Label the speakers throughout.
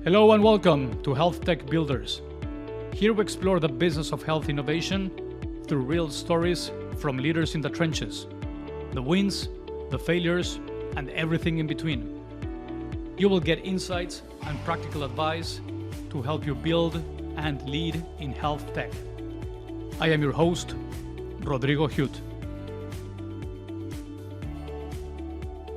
Speaker 1: Hello and welcome to Health Tech Builders. Here we explore the business of health innovation through real stories from leaders in the trenches, the wins, the failures, and everything in between. You will get insights and practical advice to help you build and lead in health tech. I am your host, Rodrigo Hute.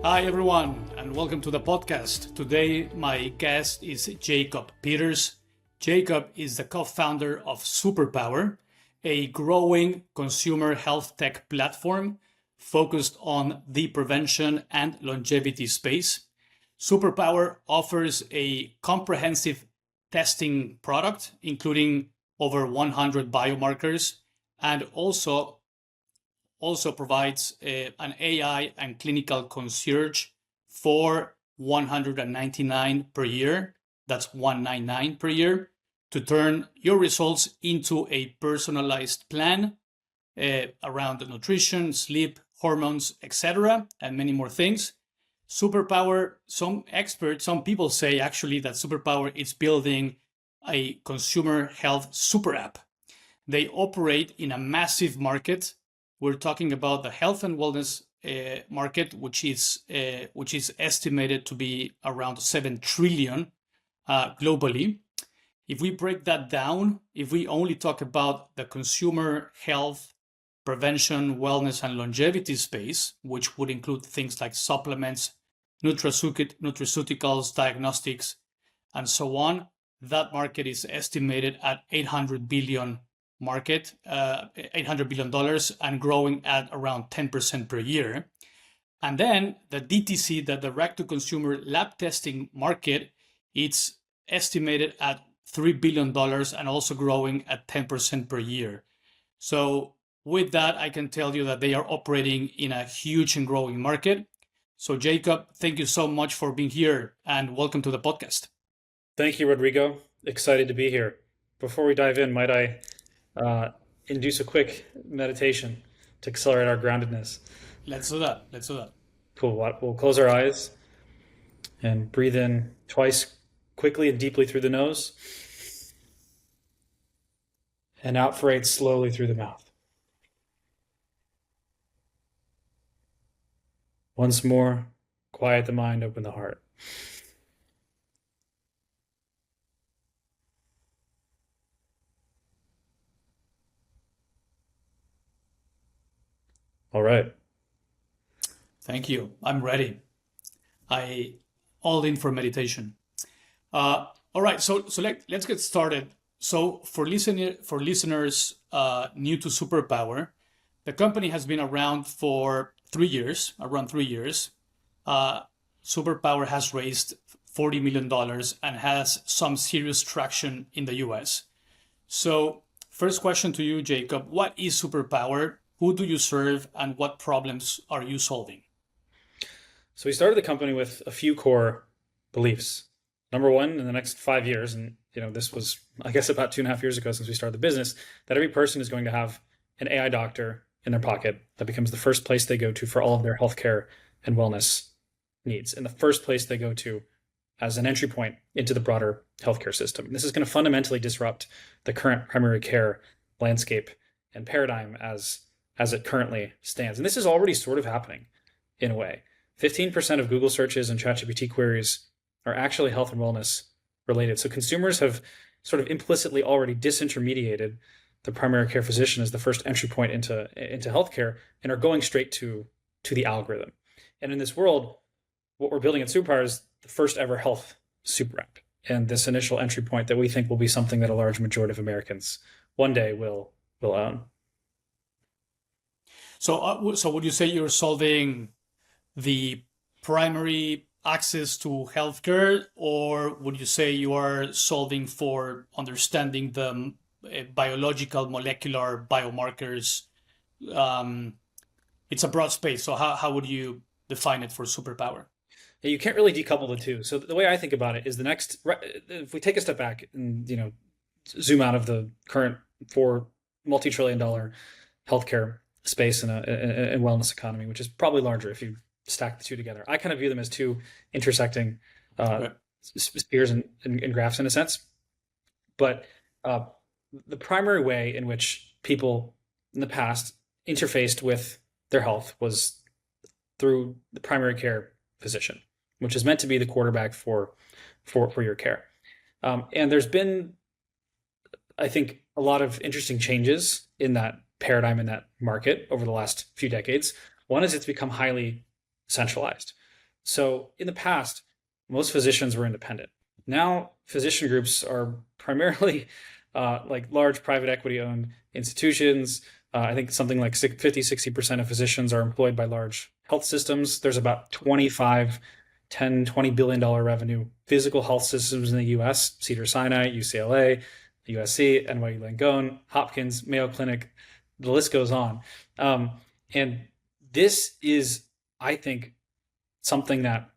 Speaker 1: Hi everyone, and welcome to the podcast. Today my guest is Jacob Peters. Jacob is the co-founder of Superpower, a growing consumer health tech platform focused on the prevention and longevity space. Superpower offers a comprehensive testing product, including over 100 biomarkers, and also provides an AI and clinical concierge for $199 per year. That's 199 per year to turn your results into a personalized plan around nutrition, sleep, hormones, etc., and many more things. Superpower, some people say actually that Superpower is building a consumer health super app. They operate in a massive market. We're talking about the health and wellness market, which is estimated to be around 7 trillion globally. If we break that down, if we only talk about the consumer health, prevention, wellness, and longevity space, which would include things like supplements, nutraceuticals, diagnostics, and so on, that market is estimated at $800 billion market, $800 billion, and growing at around 10% per year. And then the DTC, the direct-to-consumer lab testing market, it's estimated at $3 billion and also growing at 10% per year. So with that, I can tell you that they are operating in a huge and growing market. So Jacob, thank you so much for being here and welcome to the podcast.
Speaker 2: Thank you, Rodrigo. Excited to be here. Before we dive in, might I induce a quick meditation to accelerate our groundedness?
Speaker 1: Let's do that.
Speaker 2: Cool. We'll close our eyes and breathe in twice quickly and deeply through the nose, and out for 8 slowly through the mouth. Once more, quiet the mind, open the heart. All right.
Speaker 1: Thank you. I'm ready. All in for meditation. All right. So let's get started. So for listeners new to Superpower, the company has been around for around 3 years. Superpower has raised $40 million and has some serious traction in the US. So first question to you, Jacob, what is Superpower? Who do you serve and what problems are you solving?
Speaker 2: So we started the company with a few core beliefs. Number one, in the next 5 years, and this was, I guess, about 2.5 years ago since we started the business, that every person is going to have an AI doctor in their pocket that becomes the first place they go to for all of their healthcare and wellness needs, and the first place they go to as an entry point into the broader healthcare system. And this is going to fundamentally disrupt the current primary care landscape and paradigm as it currently stands. And this is already sort of happening in a way. 15% of Google searches and ChatGPT queries are actually health and wellness related. So consumers have sort of implicitly already disintermediated the primary care physician as the first entry point into healthcare and are going straight to the algorithm. And in this world, what we're building at Superpower is the first ever health super app. And this initial entry point that we think will be something that a large majority of Americans one day will own.
Speaker 1: So would you say you're solving the primary access to healthcare, or would you say you are solving for understanding the biological molecular biomarkers? It's a broad space. So how would you define it for Superpower?
Speaker 2: You can't really decouple the two. So the way I think about it is if we take a step back and zoom out of the current multi-trillion-dollar healthcare space and wellness economy, which is probably larger if you stack the two together. I kind of view them as two intersecting spears and grafts in a sense. But the primary way in which people in the past interfaced with their health was through the primary care physician, which is meant to be the quarterback for your care. And there's been, I think, a lot of interesting changes in that paradigm, in that market over the last few decades. One is it's become highly centralized. So in the past, most physicians were independent. Now, physician groups are primarily like large private equity owned institutions. I think something like 50-60% of physicians are employed by large health systems. There's about 25, $10-20 billion revenue physical health systems in the US: Cedars-Sinai, UCLA, USC, NYU Langone, Hopkins, Mayo Clinic. The list goes on. And this is, I think, something that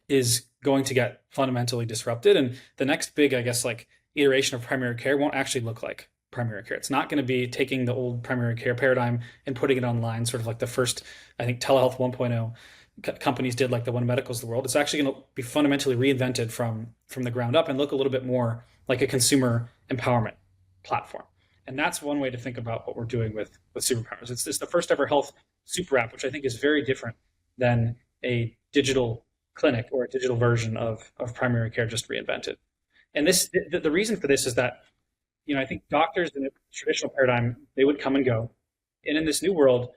Speaker 2: is going to get fundamentally disrupted. And the next big, I guess, like iteration of primary care won't actually look like primary care. It's not going to be taking the old primary care paradigm and putting it online, sort of like the first, I think, telehealth 1.0 companies did, like the One Medicals of the world. It's actually going to be fundamentally reinvented from the ground up and look a little bit more like a consumer empowerment platform. And that's one way to think about what we're doing with Superpowers. It's the first ever health super app, which I think is very different than a digital clinic or a digital version of primary care just reinvented. And the reason for this is that, I think doctors in a traditional paradigm, they would come and go. And in this new world,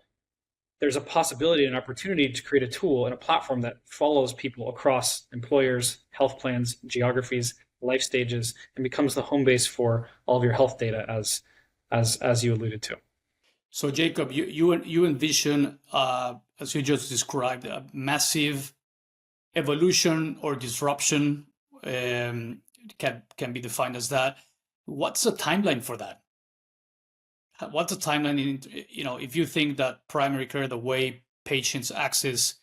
Speaker 2: there's a possibility and an opportunity to create a tool and a platform that follows people across employers, health plans, geographies, life stages, and becomes the home base for all of your health data, as you alluded to.
Speaker 1: So Jacob, you envision, as you just described, a massive evolution or disruption, can be defined as that. What's the timeline for that? What's the timeline if you think that primary care, the way patients access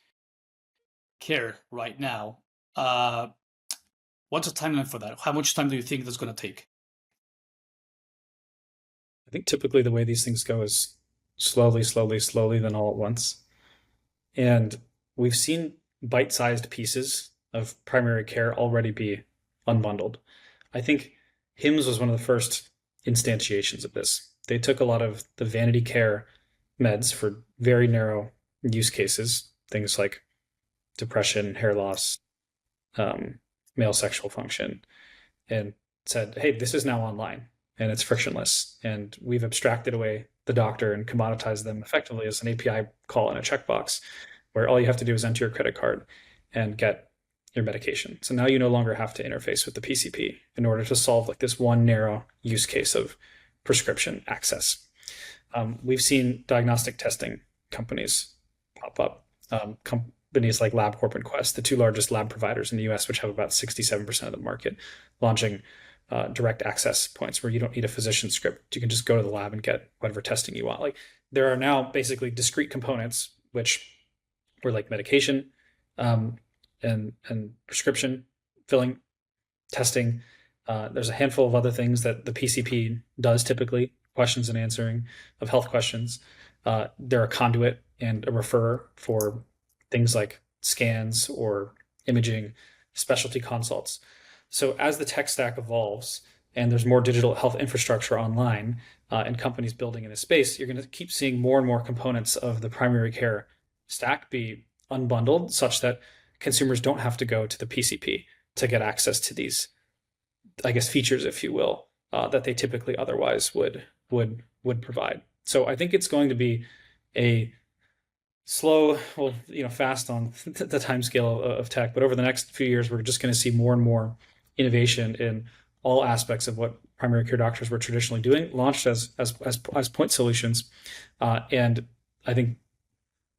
Speaker 1: care right now, what's the timeline for that? How much time do you think that's going to take?
Speaker 2: I think typically the way these things go is slowly, then all at once. And we've seen bite-sized pieces of primary care already be unbundled. I think HIMSS was one of the first instantiations of this. They took a lot of the vanity care meds for very narrow use cases, things like depression, hair loss, male sexual function, and said, hey, this is now online and it's frictionless. And we've abstracted away the doctor and commoditized them effectively as an API call in a checkbox, where all you have to do is enter your credit card and get your medication. So now you no longer have to interface with the PCP in order to solve like this one narrow use case of prescription access. We've seen diagnostic testing companies pop up, companies like LabCorp and Quest, the two largest lab providers in the US, which have about 67% of the market, launching direct access points where you don't need a physician script. You can just go to the lab and get whatever testing you want. Like, there are now basically discrete components, which were like medication, and prescription filling, testing. There's a handful of other things that the PCP does typically, questions and answering of health questions. They're a conduit and a referrer for things like scans or imaging, specialty consults. So as the tech stack evolves and there's more digital health infrastructure online and companies building in this space, you're going to keep seeing more and more components of the primary care stack be unbundled, such that consumers don't have to go to the PCP to get access to these, I guess, features, if you will, that they typically otherwise would provide. So I think it's going to be a slow, fast on the time scale of tech, but over the next few years, we're just going to see more and more innovation in all aspects of what primary care doctors were traditionally doing, launched as point solutions, and I think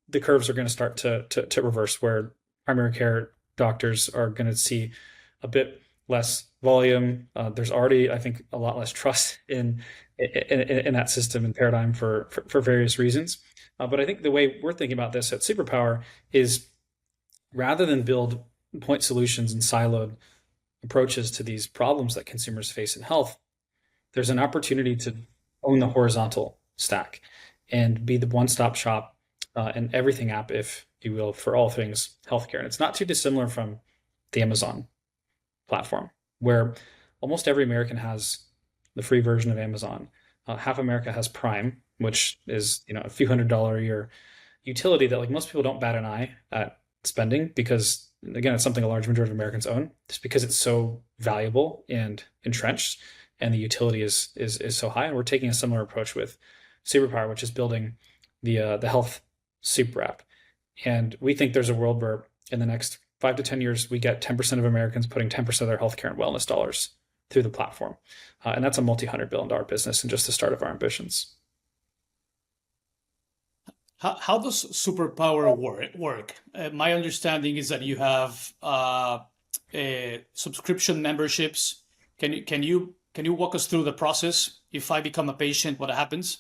Speaker 2: the curves are going to start to reverse, where primary care doctors are going to see a bit less volume. There's already, I think, a lot less trust in that system and paradigm for various reasons. But I think the way we're thinking about this at Superpower is, rather than build point solutions and siloed approaches to these problems that consumers face in health, there's an opportunity to own the horizontal stack and be the one-stop shop and everything app, if you will, for all things healthcare. And it's not too dissimilar from the Amazon platform, where almost every American has the free version of Amazon. Half America has Prime, which is a few $100 a year utility that like most people don't bat an eye at spending, because again, it's something a large majority of Americans own, just because it's so valuable and entrenched, and the utility is so high. And we're taking a similar approach with Superpower, which is building the health super app. And we think there's a world where in the next 5 to 10 years, we get 10% of Americans putting 10% of their healthcare and wellness dollars through the platform. And that's a multi-$100 billion business and just the start of our ambitions.
Speaker 1: How does Superpower work? My understanding is that you have subscription memberships. Can you walk us through the process? If I become a patient, what happens?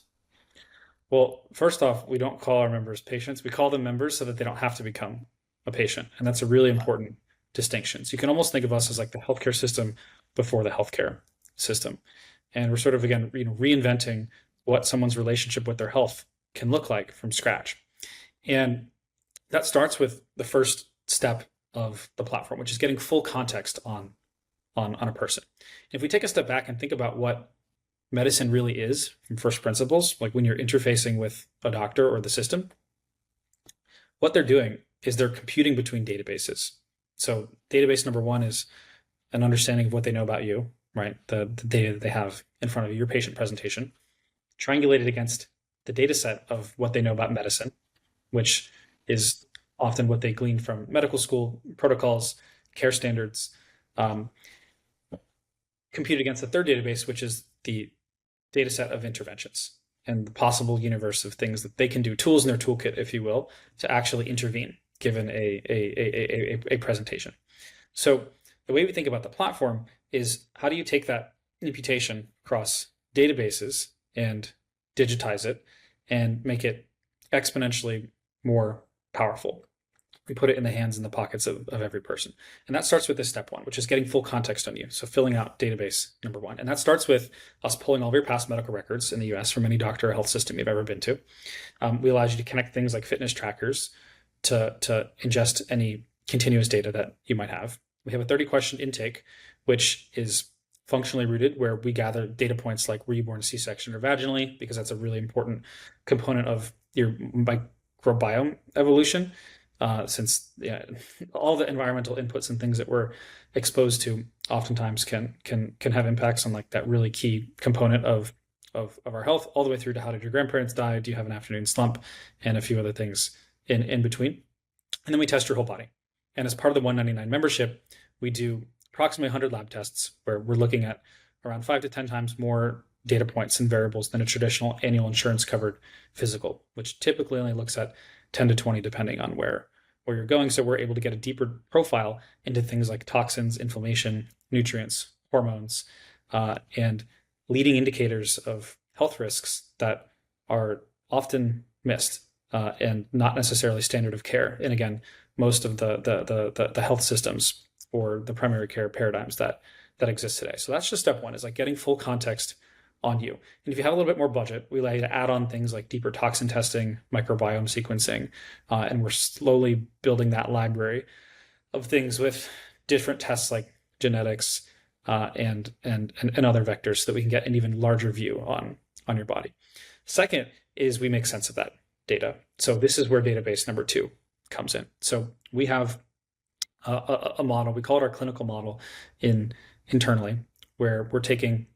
Speaker 2: Well, first off, we don't call our members patients. We call them members so that they don't have to become a patient. And that's a really important distinction. So you can almost think of us as like the healthcare system before the healthcare system. And we're sort of, again, reinventing what someone's relationship with their health can look like from scratch. And that starts with the first step of the platform, which is getting full context on a person. If we take a step back and think about what medicine really is from first principles, like when you're interfacing with a doctor or the system, what they're doing is they're computing between databases. So database number one is an understanding of what they know about you, right? The data that they have in front of you, your patient presentation, triangulated against the data set of what they know about medicine, which is often what they glean from medical school protocols, care standards, computed against the third database, which is the data set of interventions and the possible universe of things that they can do, tools in their toolkit, if you will, to actually intervene given a presentation. So the way we think about the platform is, how do you take that imputation across databases and digitize it and make it exponentially more powerful? We put it in the hands and the pockets of every person. And that starts with this step one, which is getting full context on you. So filling out database number one. And that starts with us pulling all of your past medical records in the US from any doctor or health system you've ever been to. We allow you to connect things like fitness trackers to ingest any continuous data that you might have. We have a 30-question intake, which is functionally rooted, where we gather data points like, were you born C-section or vaginally, because that's a really important component of your microbiome evolution. Since all the environmental inputs and things that we're exposed to oftentimes can have impacts on like that really key component of our health, all the way through to how did your grandparents die, do you have an afternoon slump, and a few other things in between. And then we test your whole body. And as part of the $199 membership, we do approximately 100 lab tests, where we're looking at around 5 to 10 times more data points and variables than a traditional annual insurance covered physical, which typically only looks at 10 to 20 depending on where you're going. So we're able to get a deeper profile into things like toxins, inflammation, nutrients, hormones, and leading indicators of health risks that are often missed and not necessarily standard of care. And again, most of the health systems or the primary care paradigms that exist today. So that's just step one, is like getting full context on you. And if you have a little bit more budget, we allow you to add on things like deeper toxin testing, microbiome sequencing, and we're slowly building that library of things with different tests like genetics and other vectors, so that we can get an even larger view on your body. Second is we make sense of that data. So this is where database number two comes in. So we have a model, we call it our clinical model internally, where we're taking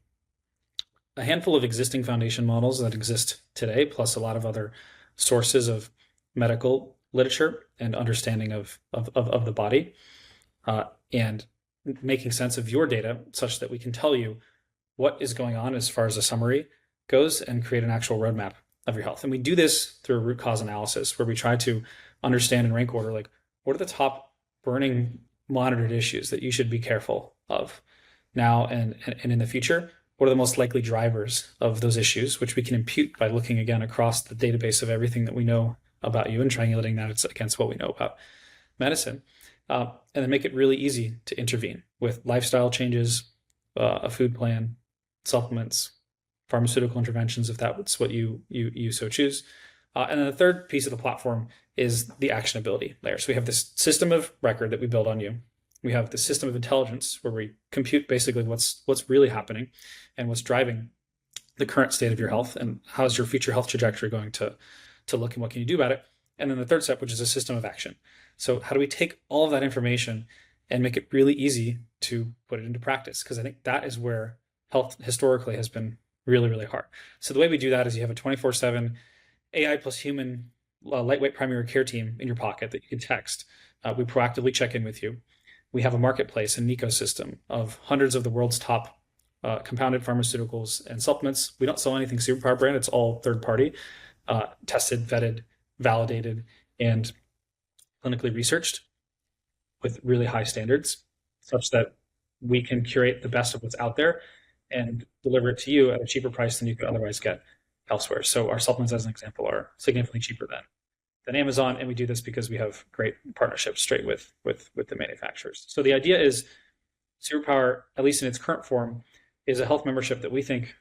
Speaker 2: a handful of existing foundation models that exist today, plus a lot of other sources of medical literature and understanding of the body, and making sense of your data such that we can tell you what is going on as far as a summary goes and create an actual roadmap of your health. And we do this through a root cause analysis, where we try to understand and rank order, like, what are the top burning monitored issues that you should be careful of now and in the future? What are the most likely drivers of those issues, which we can impute by looking again across the database of everything that we know about you and triangulating that against what we know about medicine, and then make it really easy to intervene with lifestyle changes, a food plan, supplements, pharmaceutical interventions, if that's what you so choose. And then the third piece of the platform is the actionability layer. So we have this system of record that we build on you, We have the system of intelligence where we compute basically what's really happening and what's driving the current state of your health and how's your future health trajectory going to look and what can you do about it. And then the third step, which is a system of action. So how do we take all of that information and make it really easy to put it into practice? Because I think that is where health historically has been really, really hard. So the way we do that is you have a 24/7 AI plus human lightweight primary care team in your pocket that you can text. We proactively check in with you. We have a marketplace and an ecosystem of hundreds of the world's top compounded pharmaceuticals and supplements. We don't sell anything Superpower brand. It's all third party, tested, vetted, validated, and clinically researched with really high standards, such that we can curate the best of what's out there and deliver it to you at a cheaper price than you could otherwise get elsewhere. So our supplements, as an example, are significantly cheaper than Amazon, and we do this because we have great partnerships straight with the manufacturers. So the idea is Superpower, at least in its current form, is a health membership that we think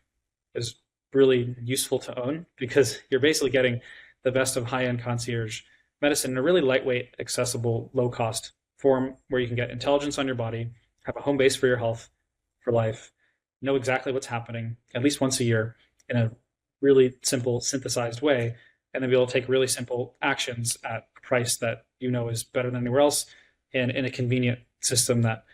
Speaker 2: is really useful to own, because you're basically getting the best of high-end concierge medicine in a really lightweight, accessible, low-cost form where you can get intelligence on your body, have a home base for your health for life, know exactly what's happening at least once a year in a really simple, synthesized way, and then be able to take really simple actions at a price that you know is better than anywhere else, and in a convenient system that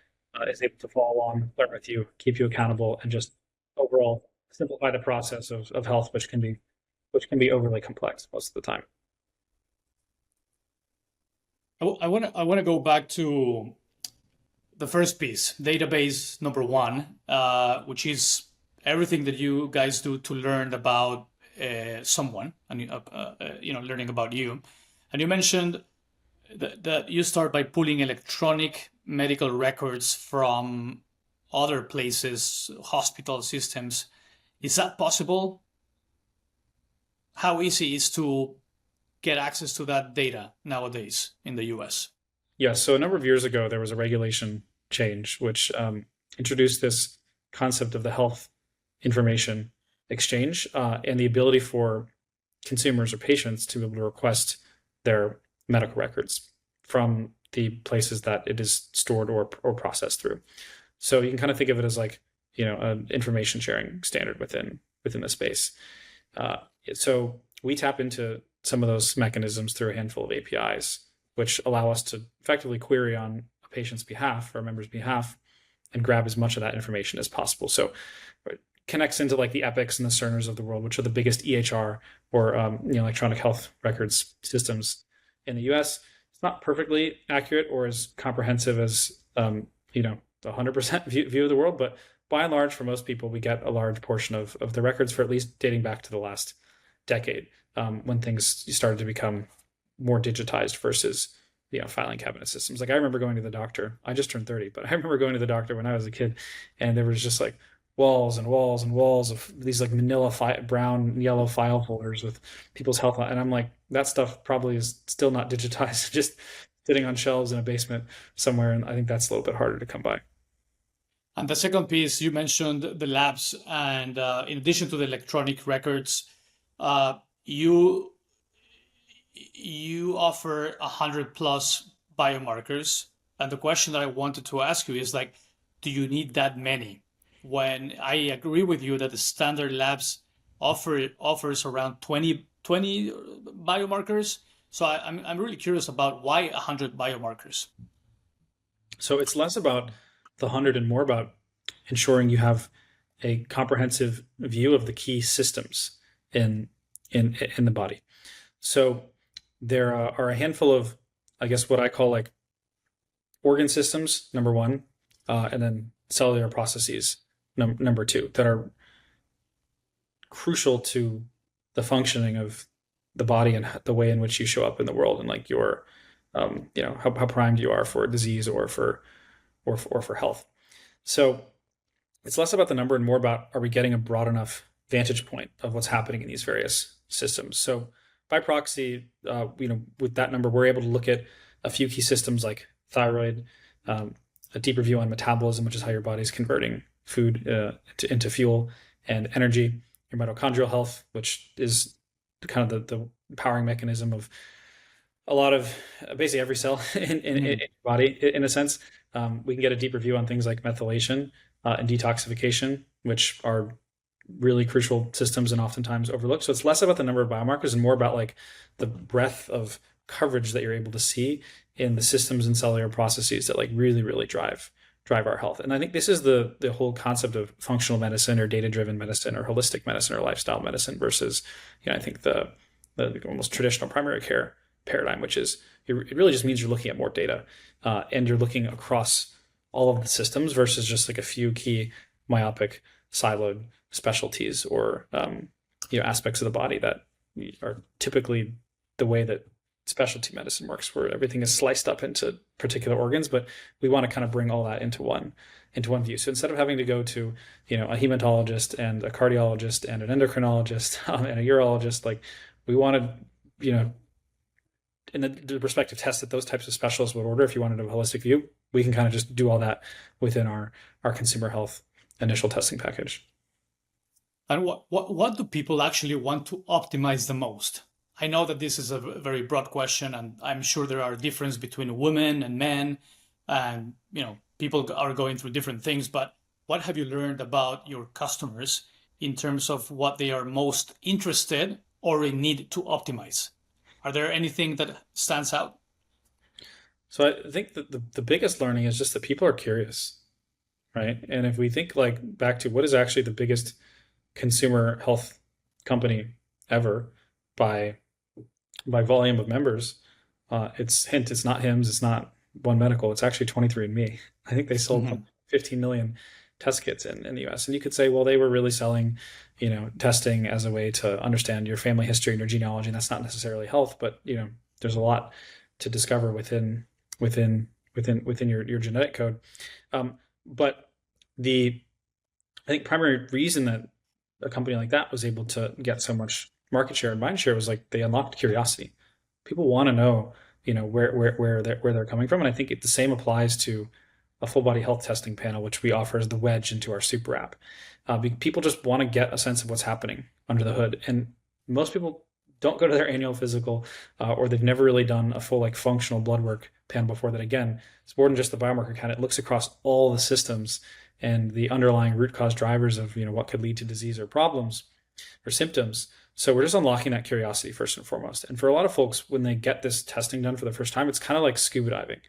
Speaker 2: is able to follow along, learn with you, keep you accountable, and just overall simplify the process of health, which can be overly complex most of the time.
Speaker 1: I want to go back to the first piece, database number one, which is everything that you guys do to learn about someone, and learning about you. And you mentioned that you start by pulling electronic medical records from other places, hospital systems. Is that possible? How easy is to get access to that data nowadays in the US?
Speaker 2: Yeah, so a number of years ago, there was a regulation change which introduced this concept of the health information exchange and the ability for consumers or patients to be able to request their medical records from the places that it is stored or processed through. So you can kind of think of it as like, an information sharing standard within the space. So we tap into some of those mechanisms through a handful of APIs, which allow us to effectively query on a patient's behalf or a member's behalf and grab as much of that information as possible. So it connects into like the Epics and the Cerners of the world, which are the biggest EHR or electronic health records systems in the US. It's not perfectly accurate or as comprehensive as the 100% view of the world, but by and large, for most people, we get a large portion of the records for at least dating back to the last decade, when things started to become more digitized versus filing cabinet systems. Like I remember going to the doctor. I just turned 30, but I remember going to the doctor when I was a kid, and there was just like walls and walls and walls of these like manila brown, yellow file folders with people's health. And I'm like, that stuff probably is still not digitized, just sitting on shelves in a basement somewhere. And I think that's a little bit harder to come by.
Speaker 1: And the second piece, you mentioned the labs, and in addition to the electronic records, you offer 100 plus biomarkers. And the question that I wanted to ask you is like, do you need that many? When I agree with you that the standard labs offers around 20 biomarkers. So I'm really curious about why 100 biomarkers.
Speaker 2: So it's less about the 100 and more about ensuring you have a comprehensive view of the key systems in the body. So there are a handful of, I guess, what I call like organ systems, number one, and then cellular processes, number two, that are crucial to the functioning of the body and the way in which you show up in the world, and like your, how primed you are for disease or for health. So it's less about the number and more about, are we getting a broad enough vantage point of what's happening in these various systems? So by proxy, with that number, we're able to look at a few key systems like thyroid, a deeper view on metabolism, which is how your body's converting food into fuel and energy, your mitochondrial health, which is kind of the powering mechanism of a lot of basically every cell in your body, in a sense. We can get a deeper view on things like methylation and detoxification, which are really crucial systems and oftentimes overlooked. So it's less about the number of biomarkers and more about like the breadth of coverage that you're able to see in the systems and cellular processes that like really drive our health. And I think this is the whole concept of functional medicine or data-driven medicine or holistic medicine or lifestyle medicine versus, I think the almost traditional primary care paradigm, which is it really just means you're looking at more data and you're looking across all of the systems versus just like a few key myopic siloed specialties or aspects of the body that are typically the way that specialty medicine works, where everything is sliced up into particular organs, but we want to kind of bring all that into one view. So instead of having to go to a hematologist and a cardiologist and an endocrinologist and a urologist, like we wanted in the respective tests that those types of specialists would order, if you wanted a holistic view, we can kind of just do all that within our consumer health initial testing package.
Speaker 1: And what do people actually want to optimize the most? I know that this is a very broad question, and I'm sure there are differences between women and men, and people are going through different things. But what have you learned about your customers in terms of what they are most interested or in need to optimize? Are there anything that stands out?
Speaker 2: So I think that the biggest learning is just that people are curious, right? And if we think like back to what is actually the biggest consumer health company ever by volume of members, it's not Hims, it's not One Medical, it's actually 23andMe. I think they sold 15 million test kits in the US. And you could say, well, they were really selling, testing as a way to understand your family history and your genealogy. And that's not necessarily health, but there's a lot to discover within your genetic code. But I think primary reason that a company like that was able to get so much market share and mind share was like they unlocked curiosity. People want to know, where they're coming from. And I think the same applies to a full body health testing panel, which we offer as the wedge into our super app. People just want to get a sense of what's happening under the hood. And most people don't go to their annual physical or they've never really done a full like functional blood work panel before that. Again, it's more than just the biomarker count. It looks across all the systems and the underlying root cause drivers of what could lead to disease or problems or symptoms. So we're just unlocking that curiosity first and foremost. And for a lot of folks, when they get this testing done for the first time, it's kind of like scuba diving,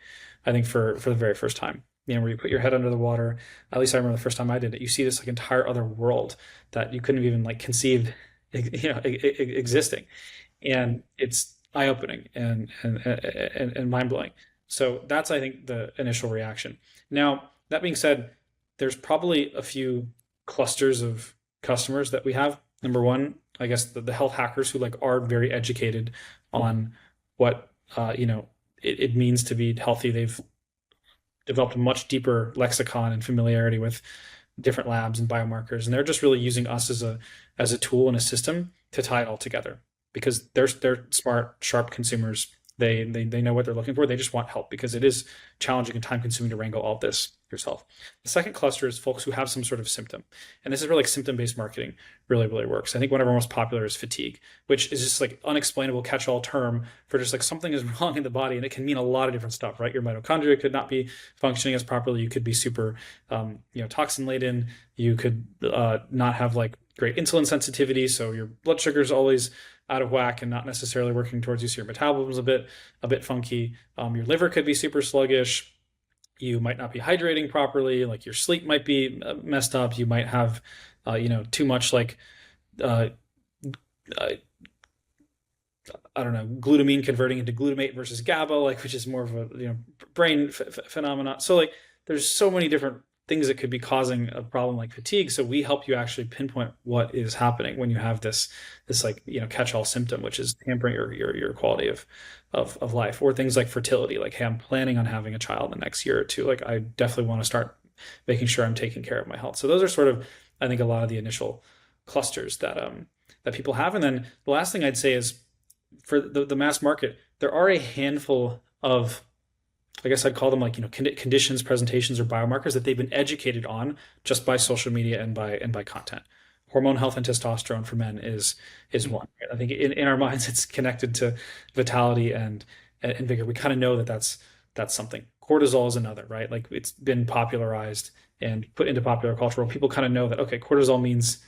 Speaker 2: I think, for the very first time. Where you put your head under the water. At least I remember the first time I did it. You see this like entire other world that you couldn't have even like conceived, existing, and it's eye-opening and mind-blowing. So that's, I think, the initial reaction. Now, that being said, there's probably a few clusters of customers that we have. Number one, I guess the health hackers who like are very educated on what it means to be healthy. They've developed a much deeper lexicon and familiarity with different labs and biomarkers, and they're just really using us as a tool and a system to tie it all together because they're smart, sharp consumers. They know what they're looking for. They just want help because it is challenging and time consuming to wrangle all this yourself. The second cluster is folks who have some sort of symptom. And this is where like symptom-based marketing really works. I think one of our most popular is fatigue, which is just like unexplainable catch-all term for just like something is wrong in the body. And it can mean a lot of different stuff, right? Your mitochondria could not be functioning as properly. You could be super, toxin laden. You could not have like great insulin sensitivity. So your blood sugar is always out of whack and not necessarily working towards you. So your metabolism is a bit funky. Your liver could be super sluggish. You might not be hydrating properly. Like your sleep might be messed up. You might have, too much like, I don't know, glutamine converting into glutamate versus GABA, like, which is more of a, brain phenomenon. So like, there's so many different things that could be causing a problem like fatigue. So we help you actually pinpoint what is happening when you have this like, catch-all symptom, which is hampering your quality of life, or things like fertility. Like, hey, I'm planning on having a child in the next year or two. Like, I definitely want to start making sure I'm taking care of my health. So those are sort of, I think, a lot of the initial clusters that people have. And then the last thing I'd say is for the mass market, there are a handful of, I guess I'd call them like, conditions, presentations, or biomarkers that they've been educated on just by social media and by content. Hormone health and testosterone for men is one. I think in our minds, it's connected to vitality and vigor. We kind of know that's something. cortisol is another, right? Like it's been popularized and put into popular culture where people kind of know that, okay, cortisol means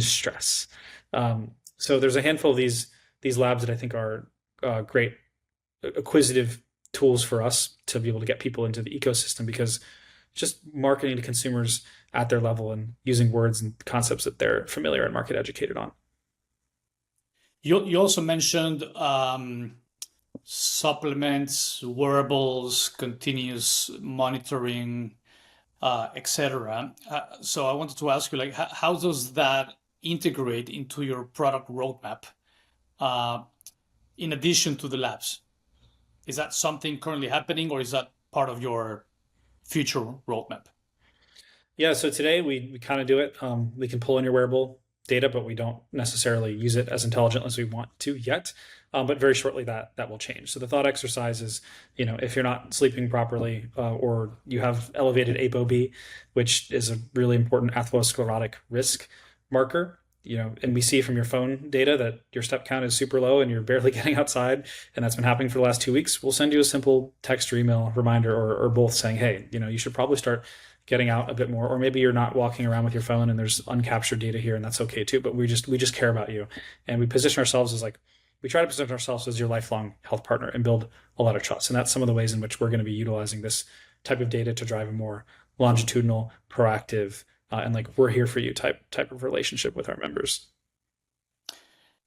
Speaker 2: stress. So there's a handful of these labs that I think are great acquisitive tools for us to be able to get people into the ecosystem, because just marketing to consumers at their level and using words and concepts that they're familiar and market educated on.
Speaker 1: You also mentioned supplements, wearables, continuous monitoring, etc. So I wanted to ask you, like, how does that integrate into your product roadmap, in addition to the labs? Is that something currently happening, or is that part of your future roadmap?
Speaker 2: Yeah, so today we kind of do it. We can pull in your wearable data, but we don't necessarily use it as intelligently as we want to yet. But very shortly that will change. So the thought exercise is, if you're not sleeping properly, or you have elevated ApoB, which is a really important atherosclerotic risk marker, and we see from your phone data that your step count is super low and you're barely getting outside, and that's been happening for the last 2 weeks, we'll send you a simple text or email reminder, or both, saying, hey, you should probably start getting out a bit more, or maybe you're not walking around with your phone and there's uncaptured data here, and that's okay too. But we just care about you, and we try to position ourselves as your lifelong health partner and build a lot of trust. And that's some of the ways in which we're going to be utilizing this type of data to drive a more longitudinal, proactive, and like we're here for you type of relationship with our members.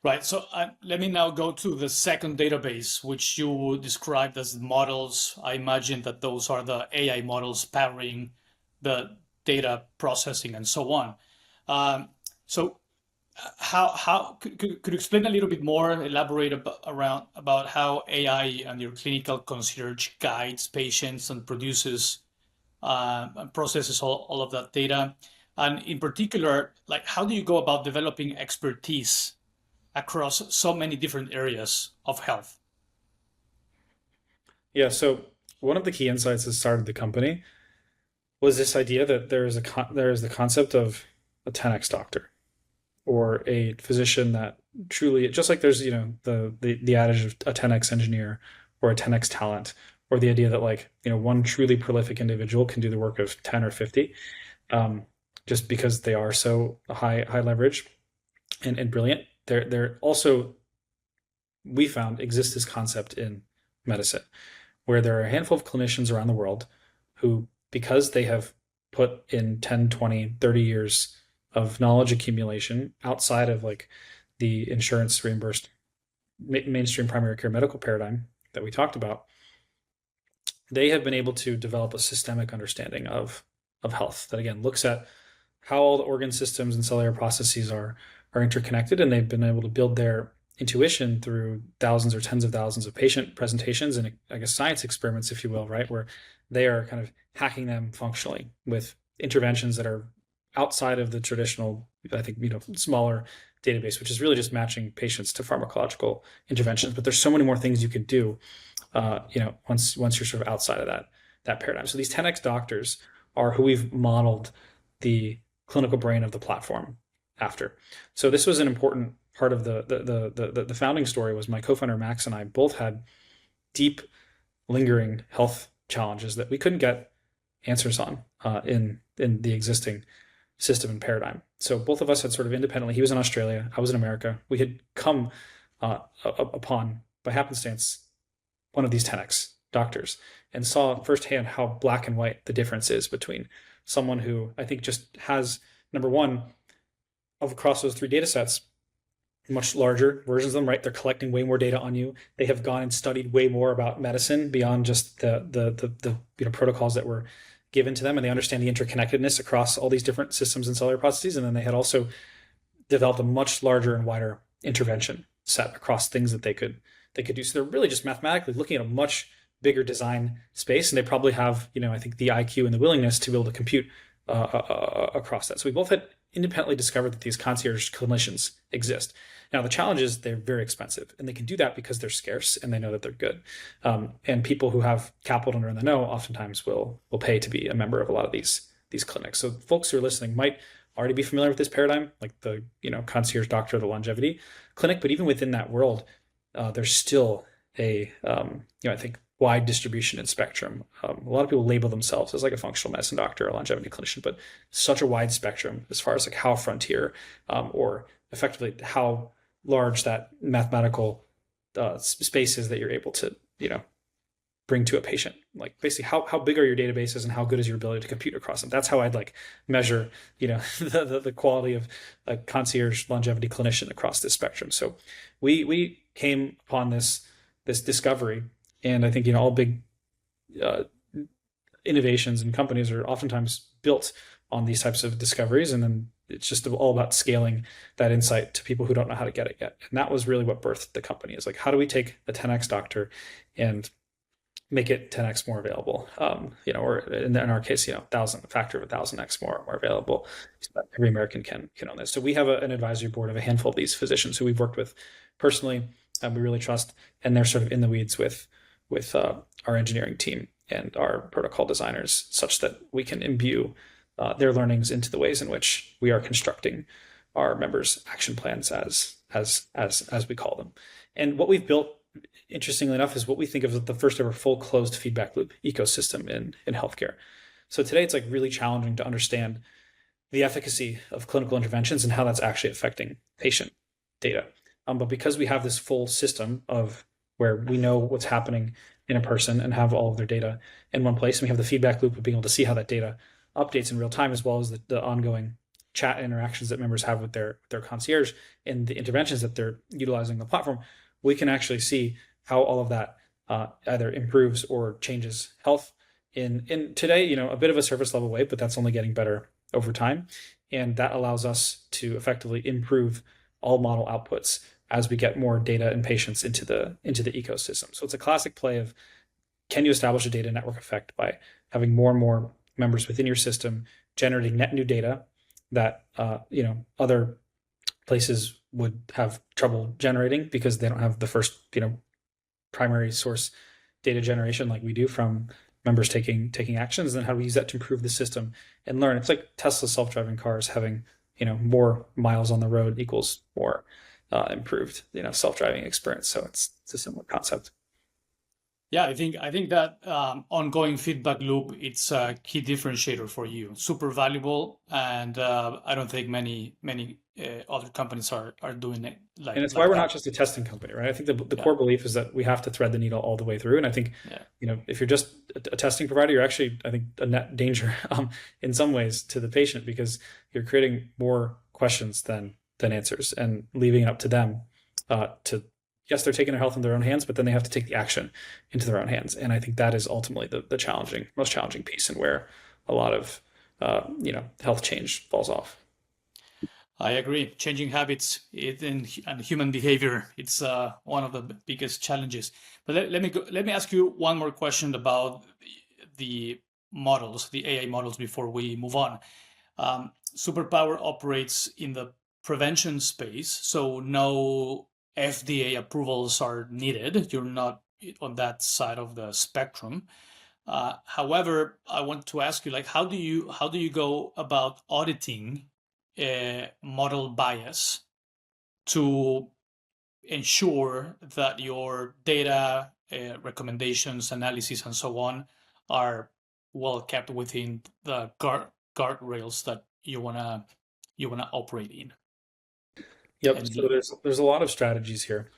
Speaker 1: Right. So let me now go to the second database, which you described as models. I imagine that those are the AI models powering the data processing and so on. So how could you explain a little bit more, elaborate about how AI and your clinical concierge guides patients and produces and processes all of that data? And in particular, like, how do you go about developing expertise across so many different areas of health?
Speaker 2: Yeah, so one of the key insights that started the company was this idea that there is the concept of a 10x doctor, or a physician that truly, just like there's the adage of a 10x engineer or a 10x talent, or the idea that, like, one truly prolific individual can do the work of 10 or 50, just because they are so high leverage and brilliant. There also, we found, exists this concept in medicine, where there are a handful of clinicians around the world who, because they have put in 10, 20, 30 years of knowledge accumulation outside of like the insurance reimbursed mainstream primary care medical paradigm that we talked about, they have been able to develop a systemic understanding of health that, again, looks at how all the organ systems and cellular processes are interconnected, and they've been able to build their intuition through thousands or tens of thousands of patient presentations and, I guess, science experiments, if you will, right, where they are kind of hacking them functionally with interventions that are outside of the traditional, I think, smaller database, which is really just matching patients to pharmacological interventions. But there's so many more things you could do, once you're sort of outside of that paradigm. So these 10x doctors are who we've modeled the clinical brain of the platform after. So this was an important part of the founding story. Was my co-founder Max and I both had deep, lingering health challenges that we couldn't get answers on in the existing system and paradigm. So both of us had sort of independently, he was in Australia, I was in America, we had come upon, by happenstance, one of these 10x doctors, and saw firsthand how black and white the difference is between someone who, I think, just has, number one, across those three data sets, much larger versions of them, right? They're collecting way more data on you. They have gone and studied way more about medicine beyond just the protocols that were given to them, and they understand the interconnectedness across all these different systems and cellular processes. And then they had also developed a much larger and wider intervention set across things that they could do. So they're really just mathematically looking at a much bigger design space, and they probably have, I think, the IQ and the willingness to be able to compute across that. So we both had independently discovered that these concierge clinicians exist. Now, the challenge is they're very expensive, and they can do that because they're scarce and they know that they're good. And people who have capital and are in the know oftentimes will pay to be a member of a lot of these clinics. So folks who are listening might already be familiar with this paradigm, like the concierge doctor, the longevity clinic. But even within that world, there's still I think wide distribution and spectrum. A lot of people label themselves as like a functional medicine doctor or a longevity clinician, but such a wide spectrum as far as like how frontier or effectively how large that mathematical space is that you're able to, bring to a patient. Like basically how big are your databases and how good is your ability to compute across them? That's how I'd like measure, the quality of a concierge longevity clinician across this spectrum. So we came upon this discovery, and I think, all big innovations and companies are oftentimes built on these types of discoveries. And then it's just all about scaling that insight to people who don't know how to get it yet. And that was really what birthed the company, is like, how do we take a 10x doctor and make it 10x more available, or in our case, a factor of 1,000x more available, so that every American can own this. So we have an advisory board of a handful of these physicians who we've worked with personally, we really trust, and they're sort of in the weeds with our engineering team and our protocol designers, such that we can imbue their learnings into the ways in which we are constructing our members' action plans, as we call them. And what we've built, interestingly enough, is what we think of as the first ever full closed feedback loop ecosystem in healthcare. So today it's like really challenging to understand the efficacy of clinical interventions and how that's actually affecting patient data. But because we have this full system of where we know what's happening in a person and have all of their data in one place, and we have the feedback loop of being able to see how that data updates in real time, as well as the ongoing chat interactions that members have with their concierge and the interventions that they're utilizing the platform, we can actually see how all of that either improves or changes health in today, a bit of a surface level way, but that's only getting better over time. And that allows us to effectively improve all model outputs as we get more data and patients into the ecosystem. So it's a classic play of, can you establish a data network effect by having more and more members within your system generating net new data that other places would have trouble generating because they don't have the first primary source data generation like we do from members taking actions. And then how do we use that to improve the system and learn? It's like Tesla self-driving cars having more miles on the road equals more improved self-driving experience. So it's a similar concept.
Speaker 1: Yeah, I think that ongoing feedback loop, it's a key differentiator for you. Super valuable, and I don't think many other companies are doing it like.
Speaker 2: And it's
Speaker 1: like
Speaker 2: why we're
Speaker 1: that.
Speaker 2: not just a testing company, right? I think the core belief is that we have to thread the needle all the way through. And I think if you're just a testing provider, you're actually, I think, a net danger in some ways to the patient, because you're creating more questions than answers and leaving it up to them to. Yes, they're taking their health in their own hands, but then they have to take the action into their own hands. And I think that is ultimately the most challenging piece, and where a lot of health change falls off.
Speaker 1: I agree. Changing habits and human behavior, it's one of the biggest challenges. But let me ask you one more question about the models, the AI models, before we move on. Superpower operates in the prevention space, so no FDA approvals are needed. You're not on that side of the spectrum. However, I want to ask you, like, how do you go about auditing model bias to ensure that your data, recommendations, analysis, and so on are well kept within the guardrails that you wanna operate in?
Speaker 2: Yep.
Speaker 1: And
Speaker 2: So there's a lot of strategies here.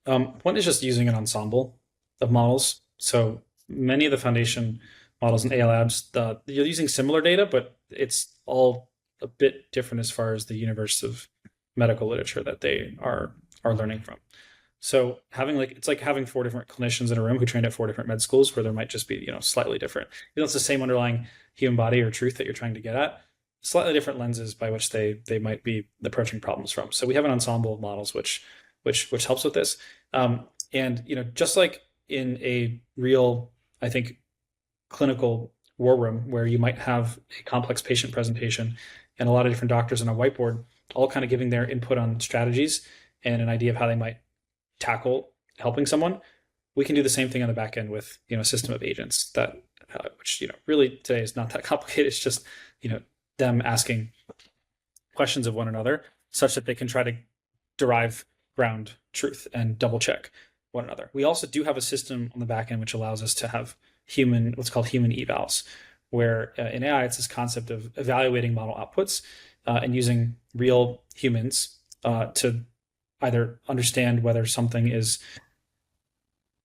Speaker 2: One is just using an ensemble of models. So many of the foundation models in AI labs, you're using similar data, but it's all a bit different as far as the universe of medical literature that they are learning from. So it's like having 4 different clinicians in a room who trained at 4 different med schools, where there might just be slightly different. It's the same underlying human body or truth that you're trying to get at, slightly different lenses by which they might be approaching problems from. So we have an ensemble of models which helps with this. And just like in a real, I think, clinical war room where you might have a complex patient presentation and a lot of different doctors on a whiteboard, all kind of giving their input on strategies and an idea of how they might tackle helping someone, we can do the same thing on the back end with a system of agents that which really today is not that complicated. It's just them asking questions of one another such that they can try to derive ground truth and double check one another. We also do have a system on the back end which allows us to have what's called human evals, where in AI, it's this concept of evaluating model outputs and using real humans to either understand whether something is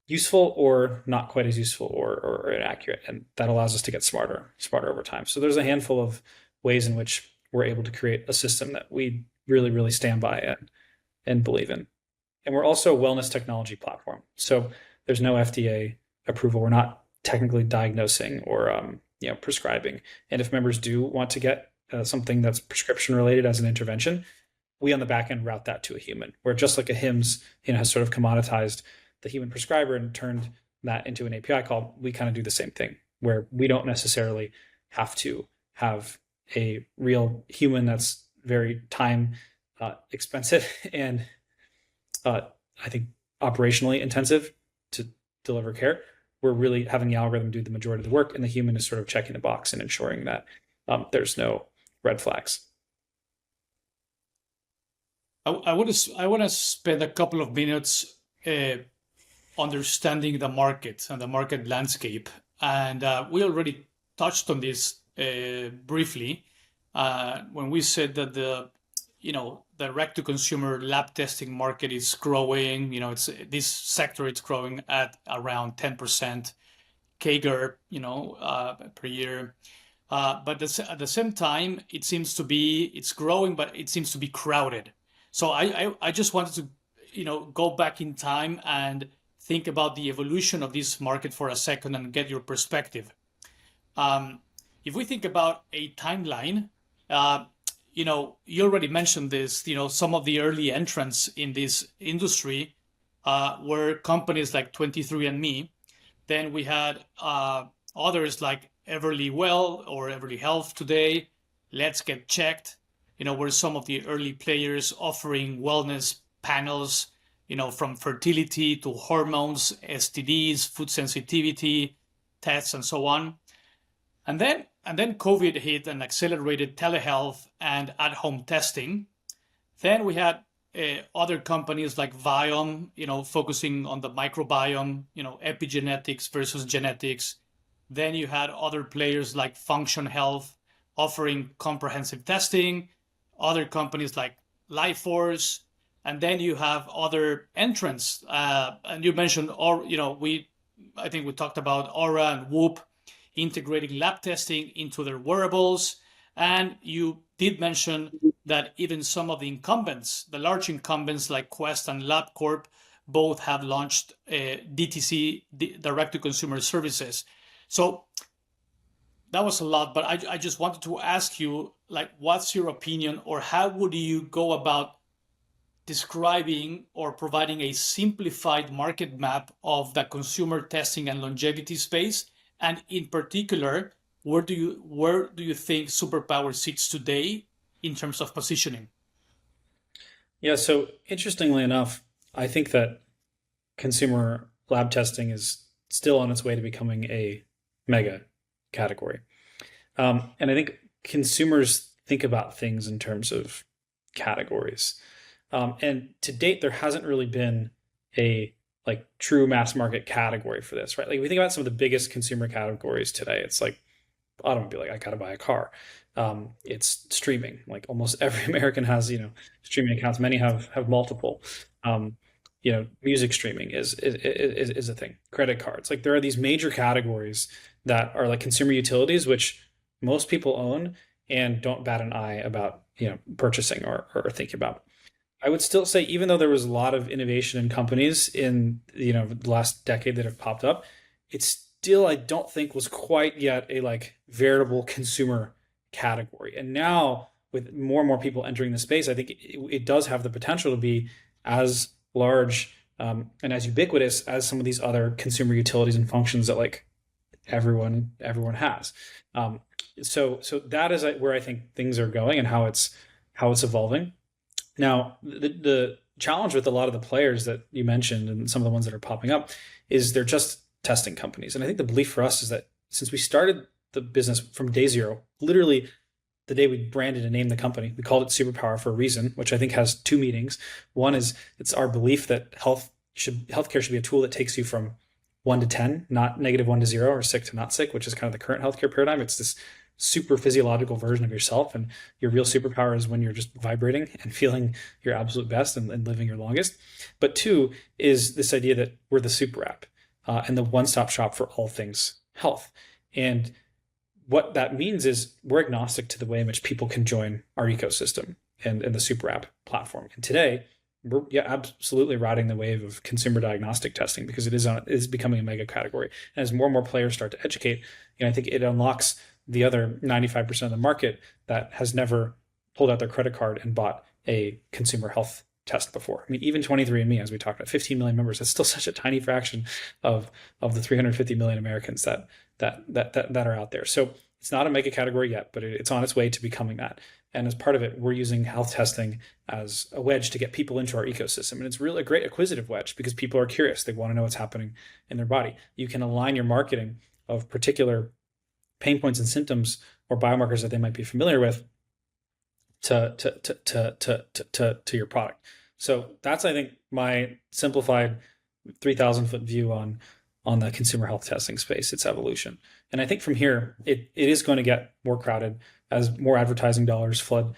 Speaker 2: useful or not quite as useful or inaccurate. And that allows us to get smarter over time. So there's a handful of ways in which we're able to create a system that we really, really stand by and believe in. And we're also a wellness technology platform. So there's no FDA approval. We're not technically diagnosing or prescribing. And if members do want to get something that's prescription related as an intervention, we on the back end route that to a human, where just like a HIMSS has sort of commoditized the human prescriber and turned that into an API call, we kind of do the same thing, where we don't necessarily have to have a real human that's very time expensive and I think operationally intensive to deliver care. We're really having the algorithm do the majority of the work, and the human is sort of checking the box and ensuring that there's no red flags.
Speaker 1: I want to spend a couple of minutes understanding the market and the market landscape, and we already touched on this briefly when we said that the direct-to-consumer lab testing market is growing. It's this sector. It's growing at around 10% CAGR, per year. But at the same time, it's growing, but it seems to be crowded. So I just wanted to, go back in time and think about the evolution of this market for a second and get your perspective. If we think about a timeline, you already mentioned this, some of the early entrants in this industry were companies like 23andMe. Then we had others like Everly Well or Everly Health today. Let's Get Checked, were some of the early players offering wellness panels, from fertility to hormones, STDs, food sensitivity tests, and so on. And then COVID hit and accelerated telehealth and at-home testing. Then we had other companies like Viome, focusing on the microbiome, epigenetics versus genetics. Then you had other players like Function Health offering comprehensive testing, other companies like LifeForce, and then you have other entrants. And you mentioned, I think we talked about Oura and Whoop integrating lab testing into their wearables. And you did mention that even some of the incumbents, the large incumbents like Quest and LabCorp, both have launched DTC, direct-to-consumer services. So that was a lot, but I just wanted to ask you, what's your opinion, or how would you go about describing or providing a simplified market map of the consumer testing and longevity space? And in particular, where do you think Superpower sits today in terms of positioning?
Speaker 2: Yeah, so interestingly enough, I think that consumer lab testing is still on its way to becoming a mega category. And I think consumers think about things in terms of categories. And to date, there hasn't really been a true mass market category for this, right? Like, we think about some of the biggest consumer categories today. It's like automobile, I gotta buy a car. It's streaming. Like, almost every American has, streaming accounts. Many have multiple. Music streaming is a thing. Credit cards. Like, there are these major categories that are like consumer utilities, which most people own and don't bat an eye about, purchasing or thinking about. I would still say, even though there was a lot of innovation in companies in the last decade that have popped up, it's still, I don't think, was quite yet a veritable consumer category. And now, with more and more people entering the space, I think it does have the potential to be as large and as ubiquitous as some of these other consumer utilities and functions that everyone has. So that is where I think things are going and how it's evolving. Now, the challenge with a lot of the players that you mentioned and some of the ones that are popping up is they're just testing companies. And I think the belief for us is that since we started the business from day zero, literally the day we branded and named the company, we called it Superpower for a reason, which I think has two meanings. One is it's our belief that health healthcare should be a tool that takes you from 1 to 10, not -1 to 0 or sick to not sick, which is kind of the current healthcare paradigm. It's this super physiological version of yourself, and your real superpower is when you're just vibrating and feeling your absolute best and living your longest. But 2 is this idea that we're the super app and the one-stop shop for all things health. And what that means is we're agnostic to the way in which people can join our ecosystem and the super app platform. And today, we're absolutely riding the wave of consumer diagnostic testing because it is becoming a mega category. And as more and more players start to educate, I think it unlocks the other 95% of the market that has never pulled out their credit card and bought a consumer health test before. I mean, even 23andMe, as we talked about, 15 million members, that's still such a tiny fraction of the 350 million Americans that are out there. So it's not a mega category yet, but it's on its way to becoming that. And as part of it, we're using health testing as a wedge to get people into our ecosystem. And it's really a great acquisitive wedge because people are curious. They want to know what's happening in their body. You can align your marketing of particular pain points and symptoms or biomarkers that they might be familiar with to your product. So that's, I think, my simplified 3,000-foot view on the consumer health testing space, its evolution. And I think from here, it is going to get more crowded as more advertising dollars flood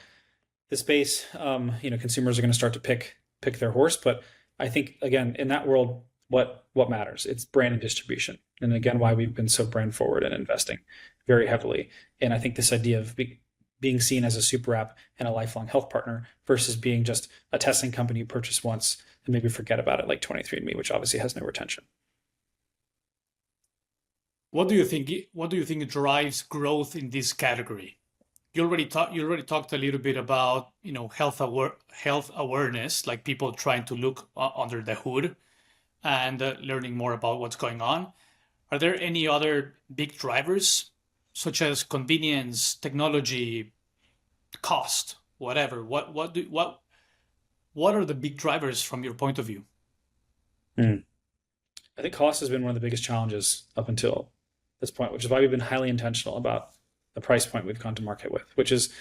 Speaker 2: the space. Consumers are going to start to pick their horse. But I think, again, in that world, what matters? It's brand and distribution. And again, why we've been so brand forward and investing very heavily. And I think this idea of being seen as a super app and a lifelong health partner versus being just a testing company you purchase once and maybe forget about it, like 23andMe, which obviously has no retention.
Speaker 1: What do you think drives growth in this category? You already talked a little bit about health awareness, like people trying to look under the hood and learning more about what's going on. Are there any other big drivers, such as convenience, technology, cost, whatever? What are the big drivers from your point of view?
Speaker 2: I think cost has been one of the biggest challenges up until this point, which is why we've been highly intentional about the price point we've gone to market with, which is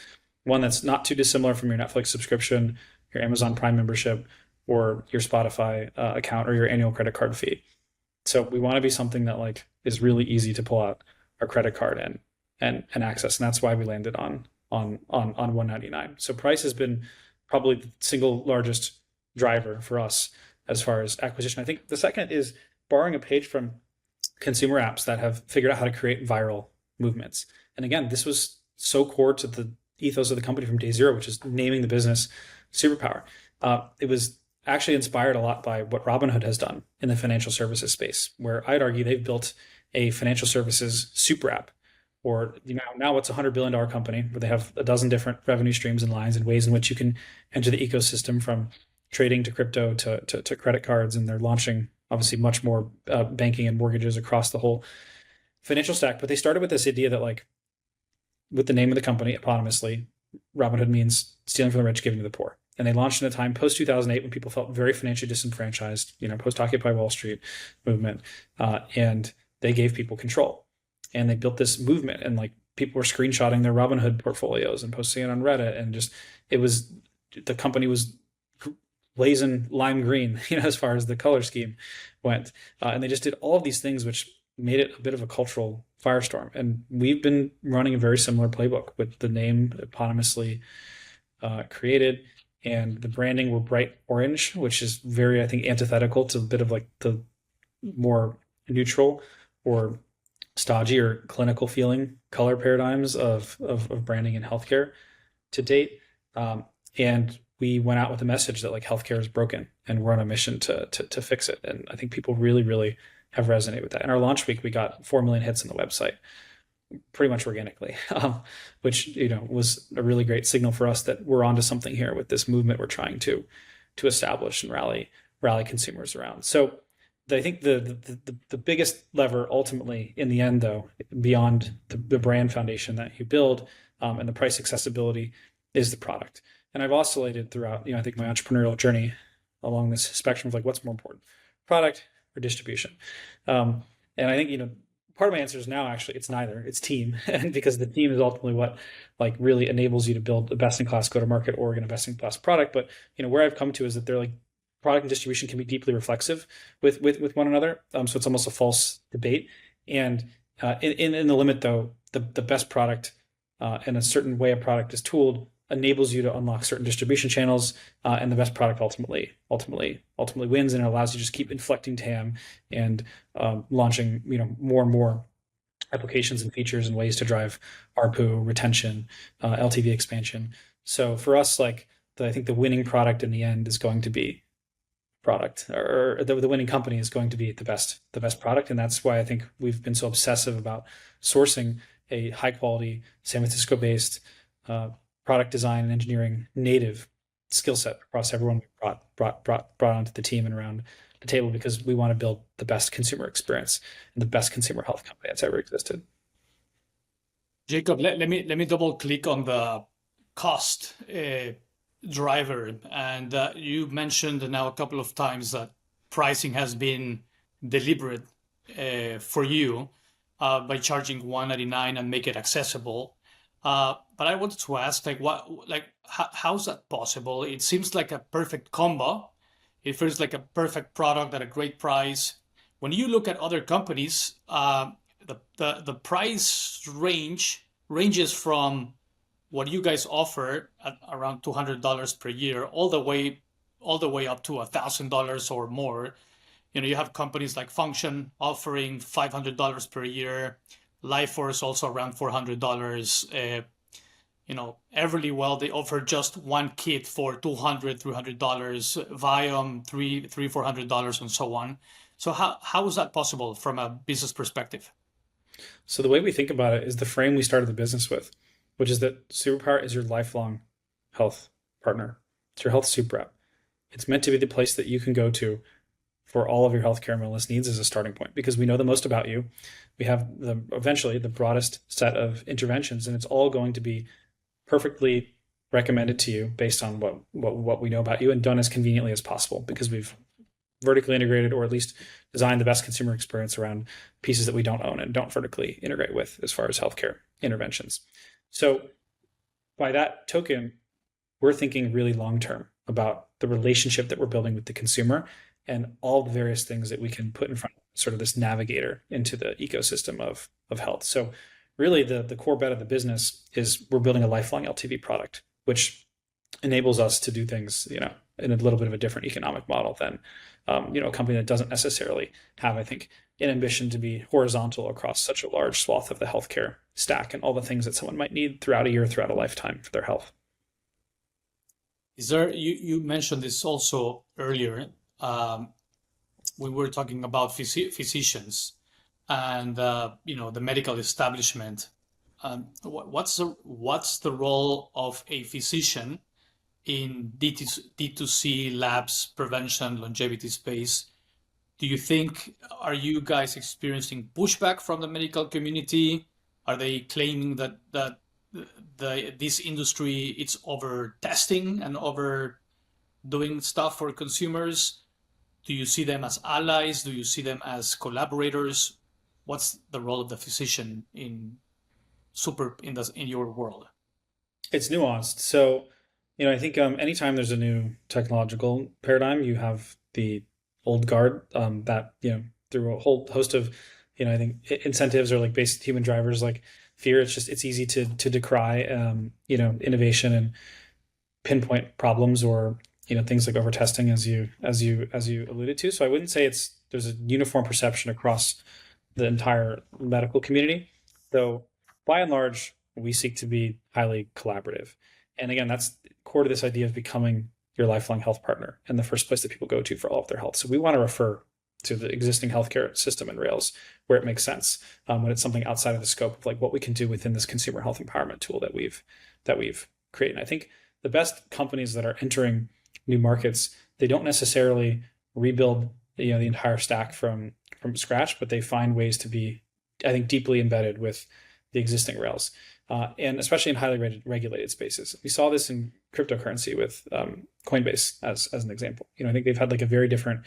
Speaker 2: one that's not too dissimilar from your Netflix subscription, your Amazon Prime membership, or your Spotify account, or your annual credit card fee. So we want to be something that is really easy to pull out our credit card and access, and that's why we landed on $199. So price has been probably the single largest driver for us as far as acquisition. I think the second is borrowing a page from consumer apps that have figured out how to create viral movements. And again, this was so core to the ethos of the company from day zero, which is naming the business Superpower. It was actually inspired a lot by what Robinhood has done in the financial services space, where I'd argue they've built a financial services super app, or now it's a $100 billion company where they have a dozen different revenue streams and lines and ways in which you can enter the ecosystem, from trading to crypto to credit cards. And they're launching obviously much more banking and mortgages across the whole financial stack. But they started with this idea that, with the name of the company eponymously, Robinhood means stealing from the rich, giving to the poor. And they launched in a time post 2008 when people felt very financially disenfranchised, post Occupy Wall Street movement, and they gave people control. And they built this movement, and people were screenshotting their Robinhood portfolios and posting it on Reddit, and the company was blazing lime green, as far as the color scheme went, and they just did all of these things which made it a bit of a cultural firestorm. And we've been running a very similar playbook with the name eponymously created, and the branding. We're bright orange, which is very, I think, antithetical to a bit of the more neutral or stodgy or clinical feeling color paradigms of branding in healthcare to date. And we went out with a message that healthcare is broken and we're on a mission to fix it. And I think people really, really have resonated with that. In our launch week, we got 4 million hits on the website, pretty much organically, which was a really great signal for us that we're onto something here with this movement we're trying to establish and rally consumers around. So I think the biggest lever ultimately in the end, though, beyond the brand foundation that you build and the price accessibility, is the product. And I've oscillated throughout, I think, my entrepreneurial journey along this spectrum of what's more important, product or distribution. And I think, part of my answer is now actually it's neither. It's team, and because the team is ultimately what really enables you to build a best-in-class go-to-market org and a best-in-class product. But where I've come to is that they're product and distribution can be deeply reflexive with one another. So it's almost a false debate. And in the limit, though, the best product and a certain way a product is tooled enables you to unlock certain distribution channels, and the best product ultimately wins, and it allows you to just keep inflecting TAM and launching more and more applications and features and ways to drive ARPU, retention, LTV expansion. So for us, I think the winning product in the end is going to be product, or the winning company is going to be the best product. And that's why I think we've been so obsessive about sourcing a high quality San Francisco based product design and engineering native skill set across everyone we brought onto the team and around the table, because we want to build the best consumer experience and the best consumer health company that's ever existed.
Speaker 1: Jacob, let me double click on the cost driver. And you mentioned now a couple of times that pricing has been deliberate for you by charging $199 and make it accessible. But I wanted to ask, how's that possible? It seems like a perfect combo. It feels like a perfect product at a great price. When you look at other companies, the price ranges from what you guys offer at around $200 per year, all the way up to $1,000 or more. You have companies like Function offering $500 per year, LifeForce also around $400. Everlywell, they offer just one kit for $200, $300, Viome, $400, and so on. So how is that possible from a business perspective?
Speaker 2: So the way we think about it is the frame we started the business with, which is that Superpower is your lifelong health partner. It's your health super app. It's meant to be the place that you can go to for all of your healthcare and wellness needs as a starting point, because we know the most about you. We have eventually the broadest set of interventions, and it's all going to be perfectly recommended to you based on what we know about you, and done as conveniently as possible, because we've vertically integrated, or at least designed the best consumer experience around pieces that we don't own and don't vertically integrate with as far as healthcare interventions. So by that token, we're thinking really long-term about the relationship that we're building with the consumer and all the various things that we can put in front of sort of this navigator into the ecosystem of health. So really the core bet of the business is we're building a lifelong LTV product, which enables us to do things, in a little bit of a different economic model than, a company that doesn't necessarily have, I think, an ambition to be horizontal across such a large swath of the healthcare stack and all the things that someone might need throughout a year, throughout a lifetime for their health.
Speaker 1: You mentioned this also earlier when we were talking about physicians and the medical establishment. What's the role of a physician in D2C labs, prevention, longevity space? Do you think, are you guys experiencing pushback from the medical community? Are they claiming that this industry, it's over testing and over doing stuff for consumers? Do you see them as allies? Do you see them as collaborators? What's the role of the physician in your world?
Speaker 2: It's nuanced. So, I think anytime there's a new technological paradigm, you have the old guard that, through a whole host of, I think incentives or like basic human drivers like fear. It's easy to decry, innovation and pinpoint problems or, things like over testing as you alluded to. So I wouldn't say there's a uniform perception across the entire medical community, though by and large, we seek to be highly collaborative. And again, that's core to this idea of becoming your lifelong health partner and the first place that people go to for all of their health. So we want to refer to the existing healthcare system and rails where it makes sense, when it's something outside of the scope of like what we can do within this consumer health empowerment tool that we've created. And I think the best companies that are entering new markets, they don't necessarily rebuild the entire stack from scratch, but they find ways to be, I think, deeply embedded with the existing rails, and especially in highly regulated spaces. We saw this in cryptocurrency with Coinbase as an example. I think they've had like a very different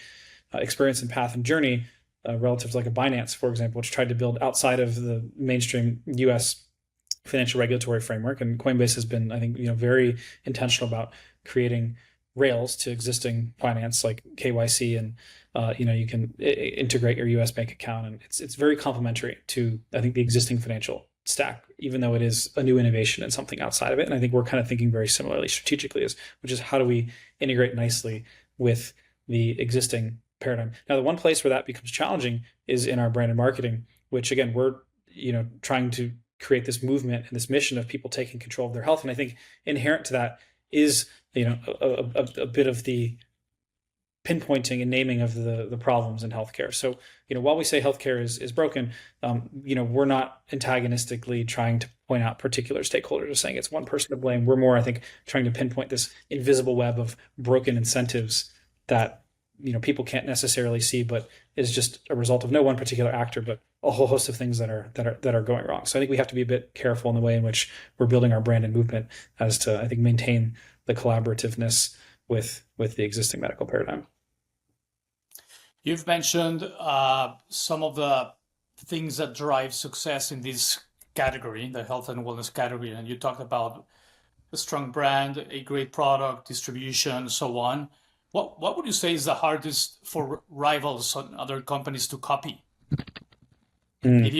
Speaker 2: experience and path and journey relative to like a Binance, for example, which tried to build outside of the mainstream US financial regulatory framework. And Coinbase has been, I think, very intentional about creating rails to existing finance like KYC, and you can integrate your US bank account, and it's very complementary to, I think, the existing financial stack, even though it is a new innovation and something outside of it. And I think we're kind of thinking very similarly strategically, which is how do we integrate nicely with the existing paradigm. Now, the one place where that becomes challenging is in our brand and marketing, which again, we're trying to create this movement and this mission of people taking control of their health. And I think inherent to that is a bit of the pinpointing and naming of the problems in healthcare. So while we say healthcare is broken, we're not antagonistically trying to point out particular stakeholders or saying it's one person to blame. We're more, I think, trying to pinpoint this invisible web of broken incentives that people can't necessarily see, but is just a result of no one particular actor, but a whole host of things that are going wrong. So I think we have to be a bit careful in the way in which we're building our brand and movement, as to, I think, maintain the collaborativeness with the existing medical paradigm.
Speaker 1: You've mentioned some of the things that drive success in this category, the health and wellness category, and you talked about a strong brand, a great product, distribution, so on. What would you say is the hardest for rivals and other companies to copy? If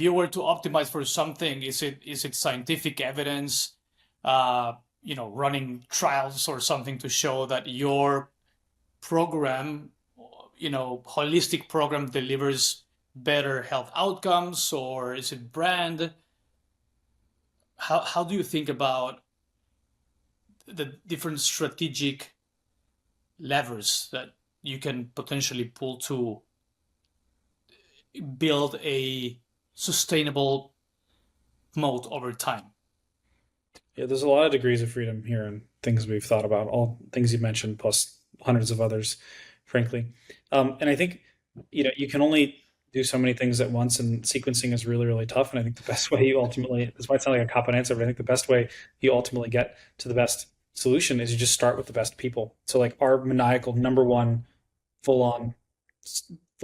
Speaker 1: you were to optimize for something, is it scientific evidence, running trials or something to show that your program, holistic program, delivers better health outcomes, or is it brand? How do you think about the different strategic levers that you can potentially pull to build a sustainable moat over time?
Speaker 2: Yeah, there's a lot of degrees of freedom here and things we've thought about, all things you mentioned, plus hundreds of others, frankly. And I think, you can only do so many things at once, and sequencing is really, really tough. And I think the best way you ultimately, this might sound like a cop-out answer, but I think the best way you ultimately get to the best solution is you just start with the best people. So like our maniacal number one full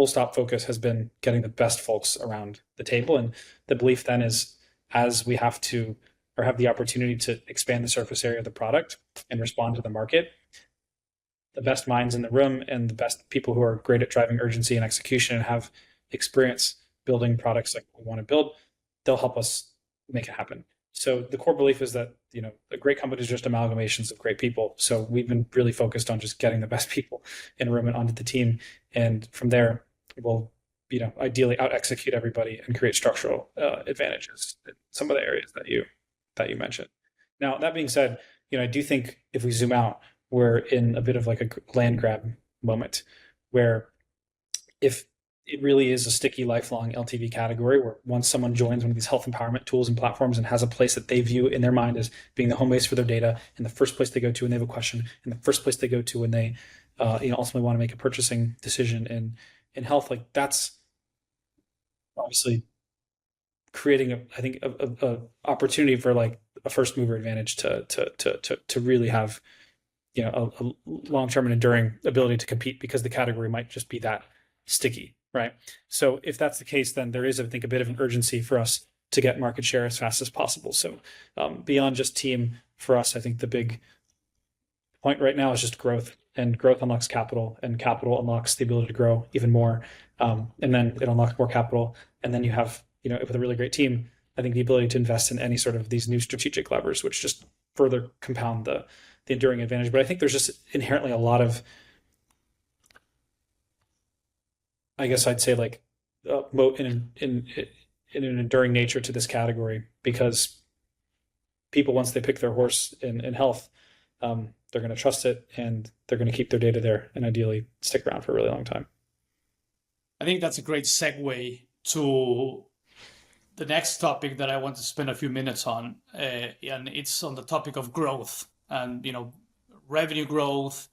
Speaker 2: stop focus has been getting the best folks around the table. And the belief then is, as we have to, or have the opportunity to expand the surface area of the product and respond to the market, the best minds in the room and the best people who are great at driving urgency and execution and have experience building products like we want to build, they'll help us make it happen. So the core belief is that, a great company is just amalgamations of great people. So we've been really focused on just getting the best people in a room and onto the team. And from there, we'll, ideally out execute everybody and create structural advantages in some of the areas that you mentioned. Now, that being said, I do think if we zoom out, we're in a bit of like a land grab moment where if it really is a sticky, lifelong LTV category where once someone joins one of these health empowerment tools and platforms and has a place that they view in their mind as being the home base for their data, and the first place they go to when they have a question, and the first place they go to when they ultimately want to make a purchasing decision in health, like that's obviously creating a opportunity for like a first mover advantage to really have a long-term and enduring ability to compete, because the category might just be that sticky, right? So if that's the case, then there is, I think, a bit of an urgency for us to get market share as fast as possible. So beyond just team, for us, I think the big point right now is just growth, and growth unlocks capital, and capital unlocks the ability to grow even more. And then it unlocks more capital. And then you have, with a really great team, I think the ability to invest in any sort of these new strategic levers, which just further compound the enduring advantage. But I think there's just inherently a lot of, I guess I'd say, like moat in an enduring nature to this category, because people, once they pick their horse in health, they're going to trust it, and they're going to keep their data there, and ideally stick around for a really long time.
Speaker 1: I think that's a great segue to the next topic that I want to spend a few minutes on, and it's on the topic of growth and revenue growth,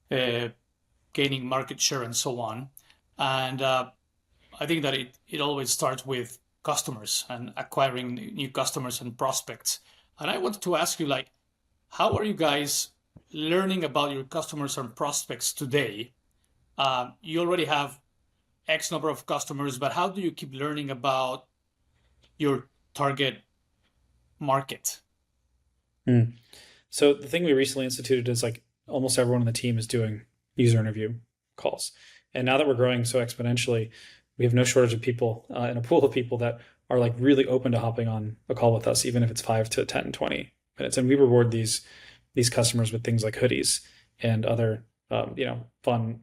Speaker 1: gaining market share, and so on. And I think that it always starts with customers and acquiring new customers and prospects. And I wanted to ask you, like, how are you guys learning about your customers and prospects today? You already have X number of customers, but how do you keep learning about your target market?
Speaker 2: So the thing we recently instituted is like almost everyone on the team is doing user interview calls. And now that we're growing so exponentially, we have no shortage of people in a pool of people that are like really open to hopping on a call with us, even if it's 5 to 10, 20 minutes. And we reward these customers with things like hoodies and other, fun,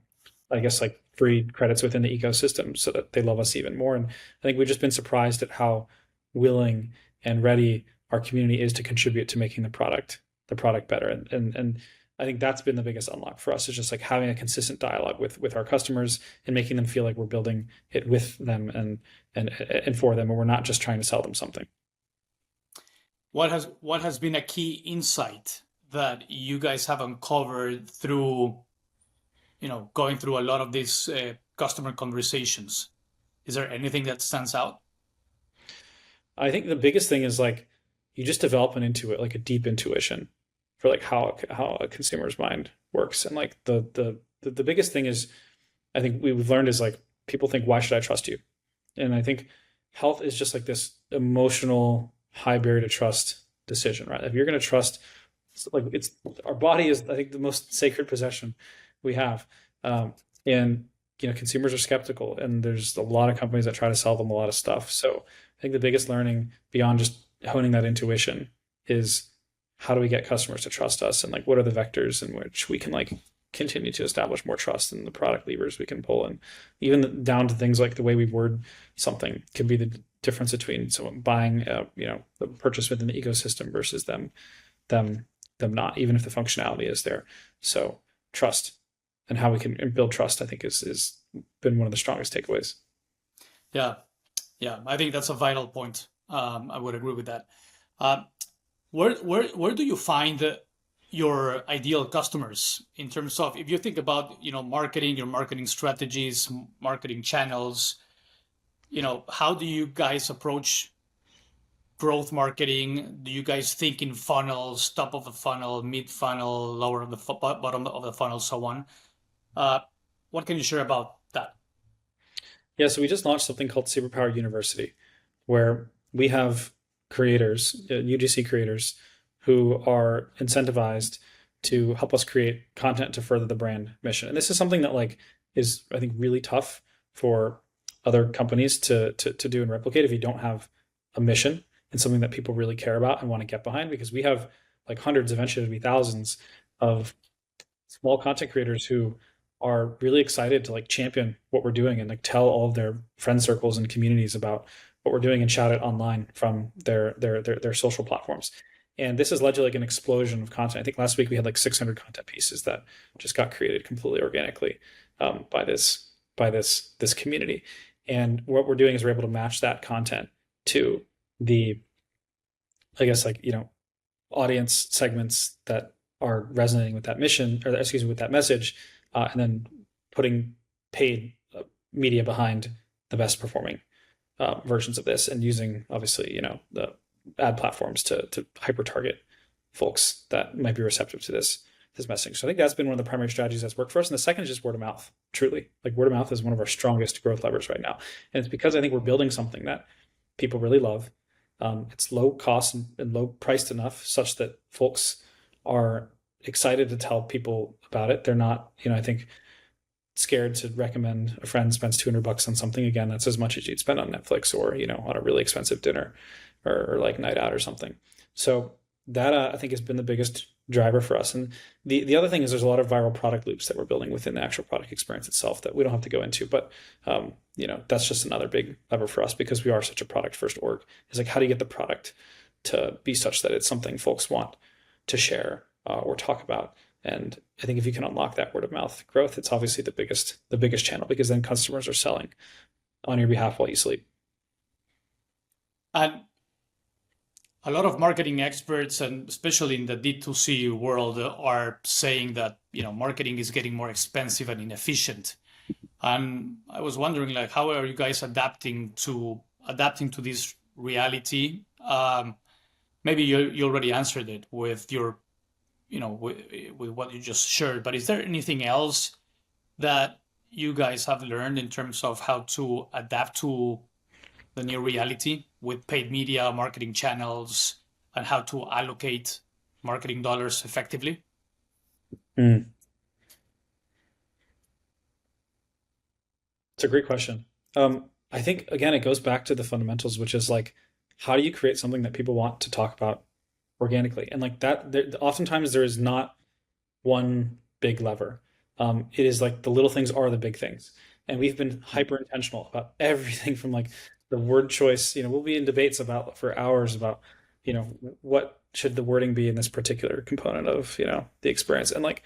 Speaker 2: I guess, like free credits within the ecosystem so that they love us even more. And I think we've just been surprised at how willing and ready our community is to contribute to making the product better. And I think that's been the biggest unlock for us, is just like having a consistent dialogue with our customers and making them feel like we're building it with them and for them, and we're not just trying to sell them something.
Speaker 1: What has been a key insight that you guys have uncovered through, going through a lot of these customer conversations? Is there anything that stands out?
Speaker 2: I think the biggest thing is like you just develop like a deep intuition for like how a consumer's mind works. And like the biggest thing is, I think we've learned is like people think, why should I trust you? And I think health is just like this emotional high barrier to trust decision, right? If you're going to trust, it's our body is, I think, the most sacred possession we have. And consumers are skeptical, and there's a lot of companies that try to sell them a lot of stuff. So I think the biggest learning beyond just honing that intuition is, how do we get customers to trust us, and like what are the vectors in which we can like continue to establish more trust, and the product levers we can pull, and even down to things like the way we word something can be the difference between someone buying the purchase within the ecosystem versus them not, even if the functionality is there. So trust and how we can build trust, I think is been one of the strongest takeaways.
Speaker 1: Yeah, I think that's a vital point. I would agree with that. Where do you find your ideal customers in terms of, if you think about marketing, your marketing strategies, marketing channels, how do you guys approach growth marketing? Do you guys think in funnels, top of the funnel, mid funnel, lower of the bottom of the funnel, so on? What can you share about that?
Speaker 2: Yeah, so we just launched something called Superpower University, where we have creators, UGC creators, who are incentivized to help us create content to further the brand mission. And this is something that like is, I think, really tough for other companies to do and replicate if you don't have a mission and something that people really care about and want to get behind, because we have like hundreds, eventually it'll be thousands of small content creators who are really excited to like champion what we're doing and like tell all of their friend circles and communities about what we're doing and shout it online from their social platforms. And this has led to like an explosion of content. I think last week we had like 600 content pieces that just got created completely organically by this community. And what we're doing is we're able to match that content to the, I guess, like, audience segments that are resonating with that mission, or excuse me, with that message, and then putting paid media behind the best performing versions of this, and using obviously the ad platforms to hyper target folks that might be receptive to this messaging. So I think that's been one of the primary strategies that's worked for us. And the second is just word of mouth. Truly, like word of mouth is one of our strongest growth levers right now, and it's because I think we're building something that people really love. It's low cost and low priced enough such that folks are excited to tell people about it. They're not, I think, scared to recommend a friend spends $200 on something. Again, that's as much as you'd spend on Netflix or, on a really expensive dinner or like night out or something. So that I think has been the biggest driver for us. And the other thing is there's a lot of viral product loops that we're building within the actual product experience itself that we don't have to go into, but that's just another big lever for us, because we are such a product first org. It's like, how do you get the product to be such that it's something folks want to share or talk about? And I think if you can unlock that word of mouth growth, it's obviously the biggest channel, because then customers are selling on your behalf while you sleep.
Speaker 1: And a lot of marketing experts, and especially in the D2C world, are saying that marketing is getting more expensive and inefficient. And I was wondering, like, how are you guys adapting to this reality? Maybe you already answered it with your, with what you just shared. But is there anything else that you guys have learned in terms of how to adapt to the new reality with paid media, marketing channels, and how to allocate marketing dollars effectively?
Speaker 2: Mm. It's a great question. I think again, it goes back to the fundamentals, which is like, how do you create something that people want to talk about organically? And like that, oftentimes there is not one big lever. It is like the little things are the big things. And we've been hyper intentional about everything from like the word choice. We'll be in debates about for hours about, what should the wording be in this particular component of, the experience. And like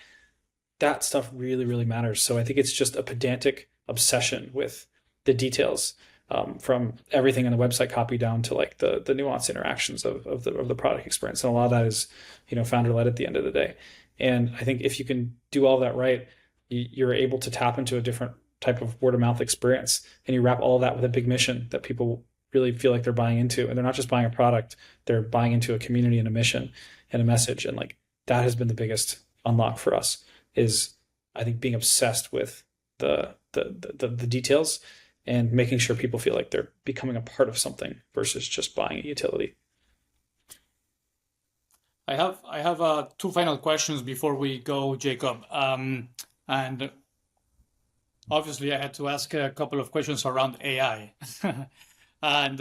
Speaker 2: that stuff really, really matters. So I think it's just a pedantic obsession with the details, from everything in the website copy down to like the nuanced interactions of the product experience. And a lot of that is, founder led at the end of the day. And I think if you can do all that right, you're able to tap into a different type of word of mouth experience, and you wrap all of that with a big mission that people really feel like they're buying into. And they're not just buying a product, they're buying into a community and a mission and a message. And like that has been the biggest unlock for us, is I think being obsessed with the details and making sure people feel like they're becoming a part of something versus just buying a utility.
Speaker 1: I have two final questions before we go, Jacob. And obviously, I had to ask a couple of questions around AI. and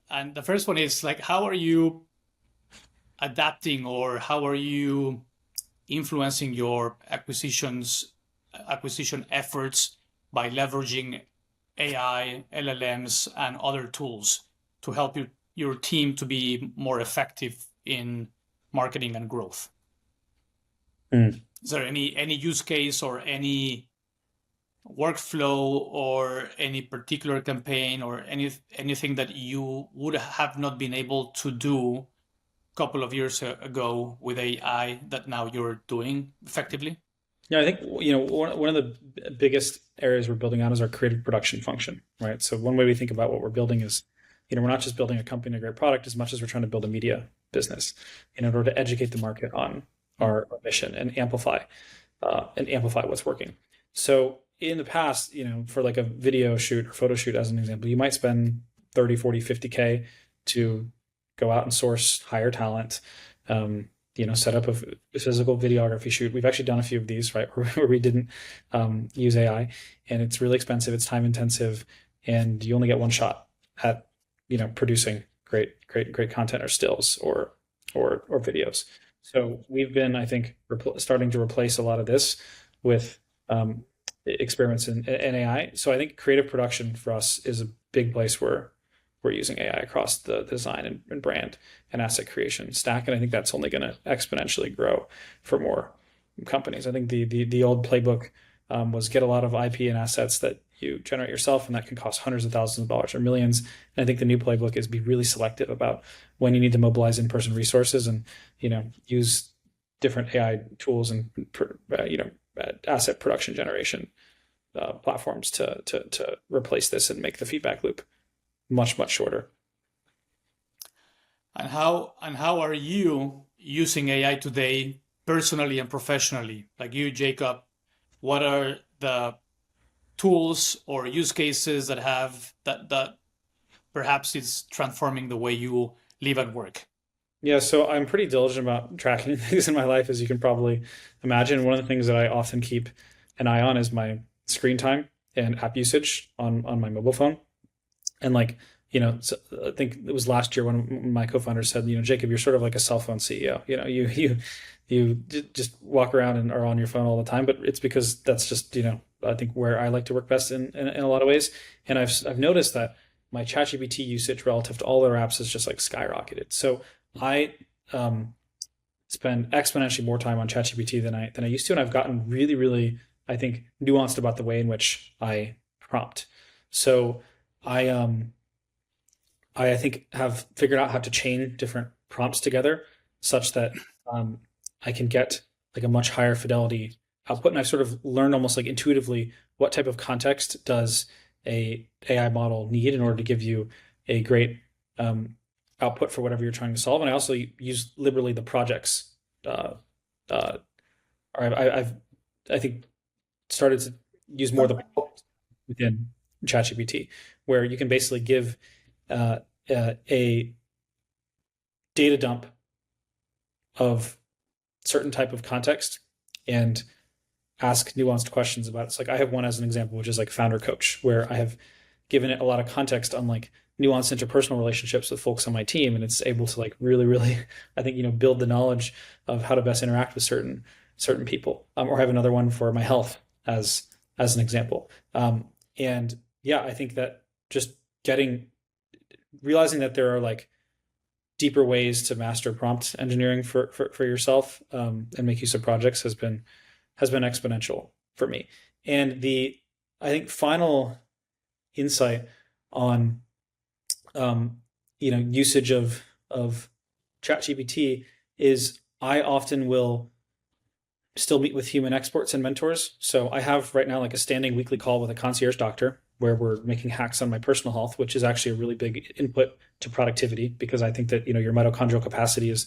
Speaker 1: and the first one is like, how are you adapting, or how are you influencing your acquisition efforts by leveraging AI, LLMs, and other tools to help your team to be more effective in marketing and growth?
Speaker 2: Mm.
Speaker 1: Is there any use case or any workflow or any particular campaign or anything that you would have not been able to do a couple of years ago with AI that now you're doing effectively?
Speaker 2: Yeah, I think one of the biggest areas we're building out is our creative production function, right? So one way we think about what we're building is, we're not just building a company and a great product as much as we're trying to build a media business in order to educate the market on our mission and amplify what's working. So in the past, for like a video shoot or photo shoot as an example, you might spend 30, 40, 50K to go out and source, hire talent, set up a physical videography shoot. We've actually done a few of these, right, where we didn't use AI, and it's really expensive, it's time intensive, and you only get one shot at producing great content or stills or videos. So we've been, I think, starting to replace a lot of this with experiments in AI. So I think creative production for us is a big place where we're using AI across the design and brand and asset creation stack. And I think that's only going to exponentially grow for more companies. I think the old playbook was get a lot of IP and assets that you generate yourself, and that can cost hundreds of thousands of dollars or millions. And I think the new playbook is be really selective about when you need to mobilize in-person resources and use different AI tools and asset production generation platforms to replace this and make the feedback loop much shorter.
Speaker 1: And how are you using AI today, personally and professionally? Like you, Jacob, what are the tools or use cases that perhaps is transforming the way you live and work?
Speaker 2: Yeah, so I'm pretty diligent about tracking things in my life, as you can probably imagine. One of the things that I often keep an eye on is my screen time and app usage on my mobile phone. And like, so I think it was last year when my co-founder said, Jacob, you're sort of like a cell phone CEO. You just walk around and are on your phone all the time, but it's because that's just, I think where I like to work best in a lot of ways. And I've noticed that my ChatGPT usage relative to all their apps has just like skyrocketed. So I spend exponentially more time on ChatGPT than I used to, and I've gotten really, really, I think, nuanced about the way in which I prompt. So I think have figured out how to chain different prompts together such that I can get like a much higher fidelity output, and I've sort of learned almost like intuitively what type of context does a AI model need in order to give you a great output for whatever you're trying to solve. And I also use liberally the projects. Or I've I think started to use more of the within ChatGPT, where you can basically give a data dump of certain type of context and ask nuanced questions about it. It's like I have one as an example, which is like Founder Coach, where I have given it a lot of context on like nuanced interpersonal relationships with folks on my team, and it's able to like really, I think, build the knowledge of how to best interact with certain people. Or I have another one for my health as an example. And yeah, I think that just realizing that there are like deeper ways to master prompt engineering for yourself and make use of projects has been exponential for me. And I think final insight on usage of ChatGPT is I often will still meet with human experts and mentors. So I have right now like a standing weekly call with a concierge doctor where we're making hacks on my personal health, which is actually a really big input to productivity, because I think that your mitochondrial capacity is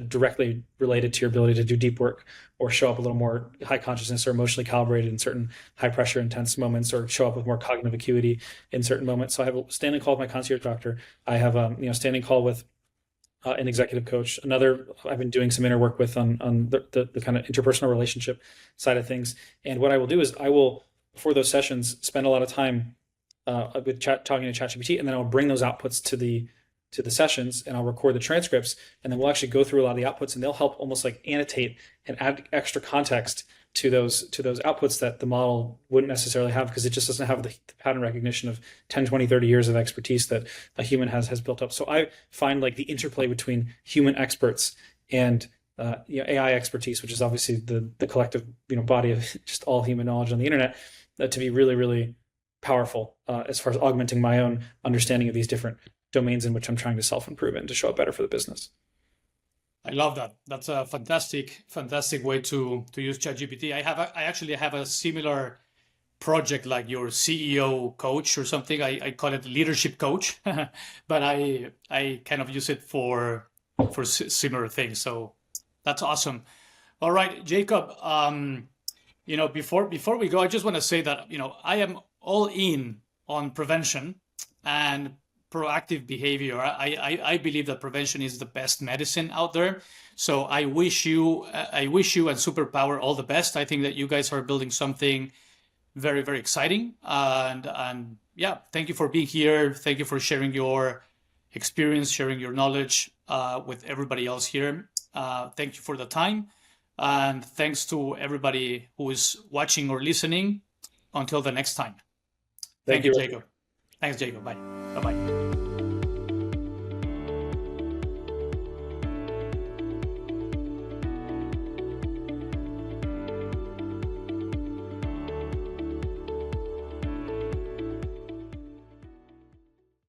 Speaker 2: directly related to your ability to do deep work or show up a little more high consciousness or emotionally calibrated in certain high pressure intense moments, or show up with more cognitive acuity in certain moments. So I have a standing call with my concierge doctor. I have a standing call with an executive coach. Another I've been doing some inner work with on the kind of interpersonal relationship side of things. And what I will do is I will, before those sessions, spend a lot of time with talking to ChatGPT, and then I'll bring those outputs to the sessions, and I'll record the transcripts, and then we'll actually go through a lot of the outputs, and they'll help almost like annotate and add extra context to those outputs that the model wouldn't necessarily have, because it just doesn't have the pattern recognition of 10, 20, 30 years of expertise that a human has built up. So I find like the interplay between human experts and AI expertise, which is obviously the collective body of just all human knowledge on the internet, to be really powerful as far as augmenting my own understanding of these different domains in which I'm trying to self-improve and to show up better for the business.
Speaker 1: I love that. That's a fantastic way to use ChatGPT. I actually have a similar project like your CEO coach or something. I call it leadership coach, but I kind of use it for similar things. So that's awesome. All right, Jacob. Before we go, I just want to say that I am all in on prevention and proactive behavior. I believe that prevention is the best medicine out there. So I wish you and Superpower all the best. I think that you guys are building something very, very exciting. And yeah, thank you for being here. Thank you for sharing your experience, sharing your knowledge with everybody else here. Thank you for the time. And thanks to everybody who is watching or listening. Until the next time. Thank you, Jacob. Thanks, Jacob. Bye. Bye-bye.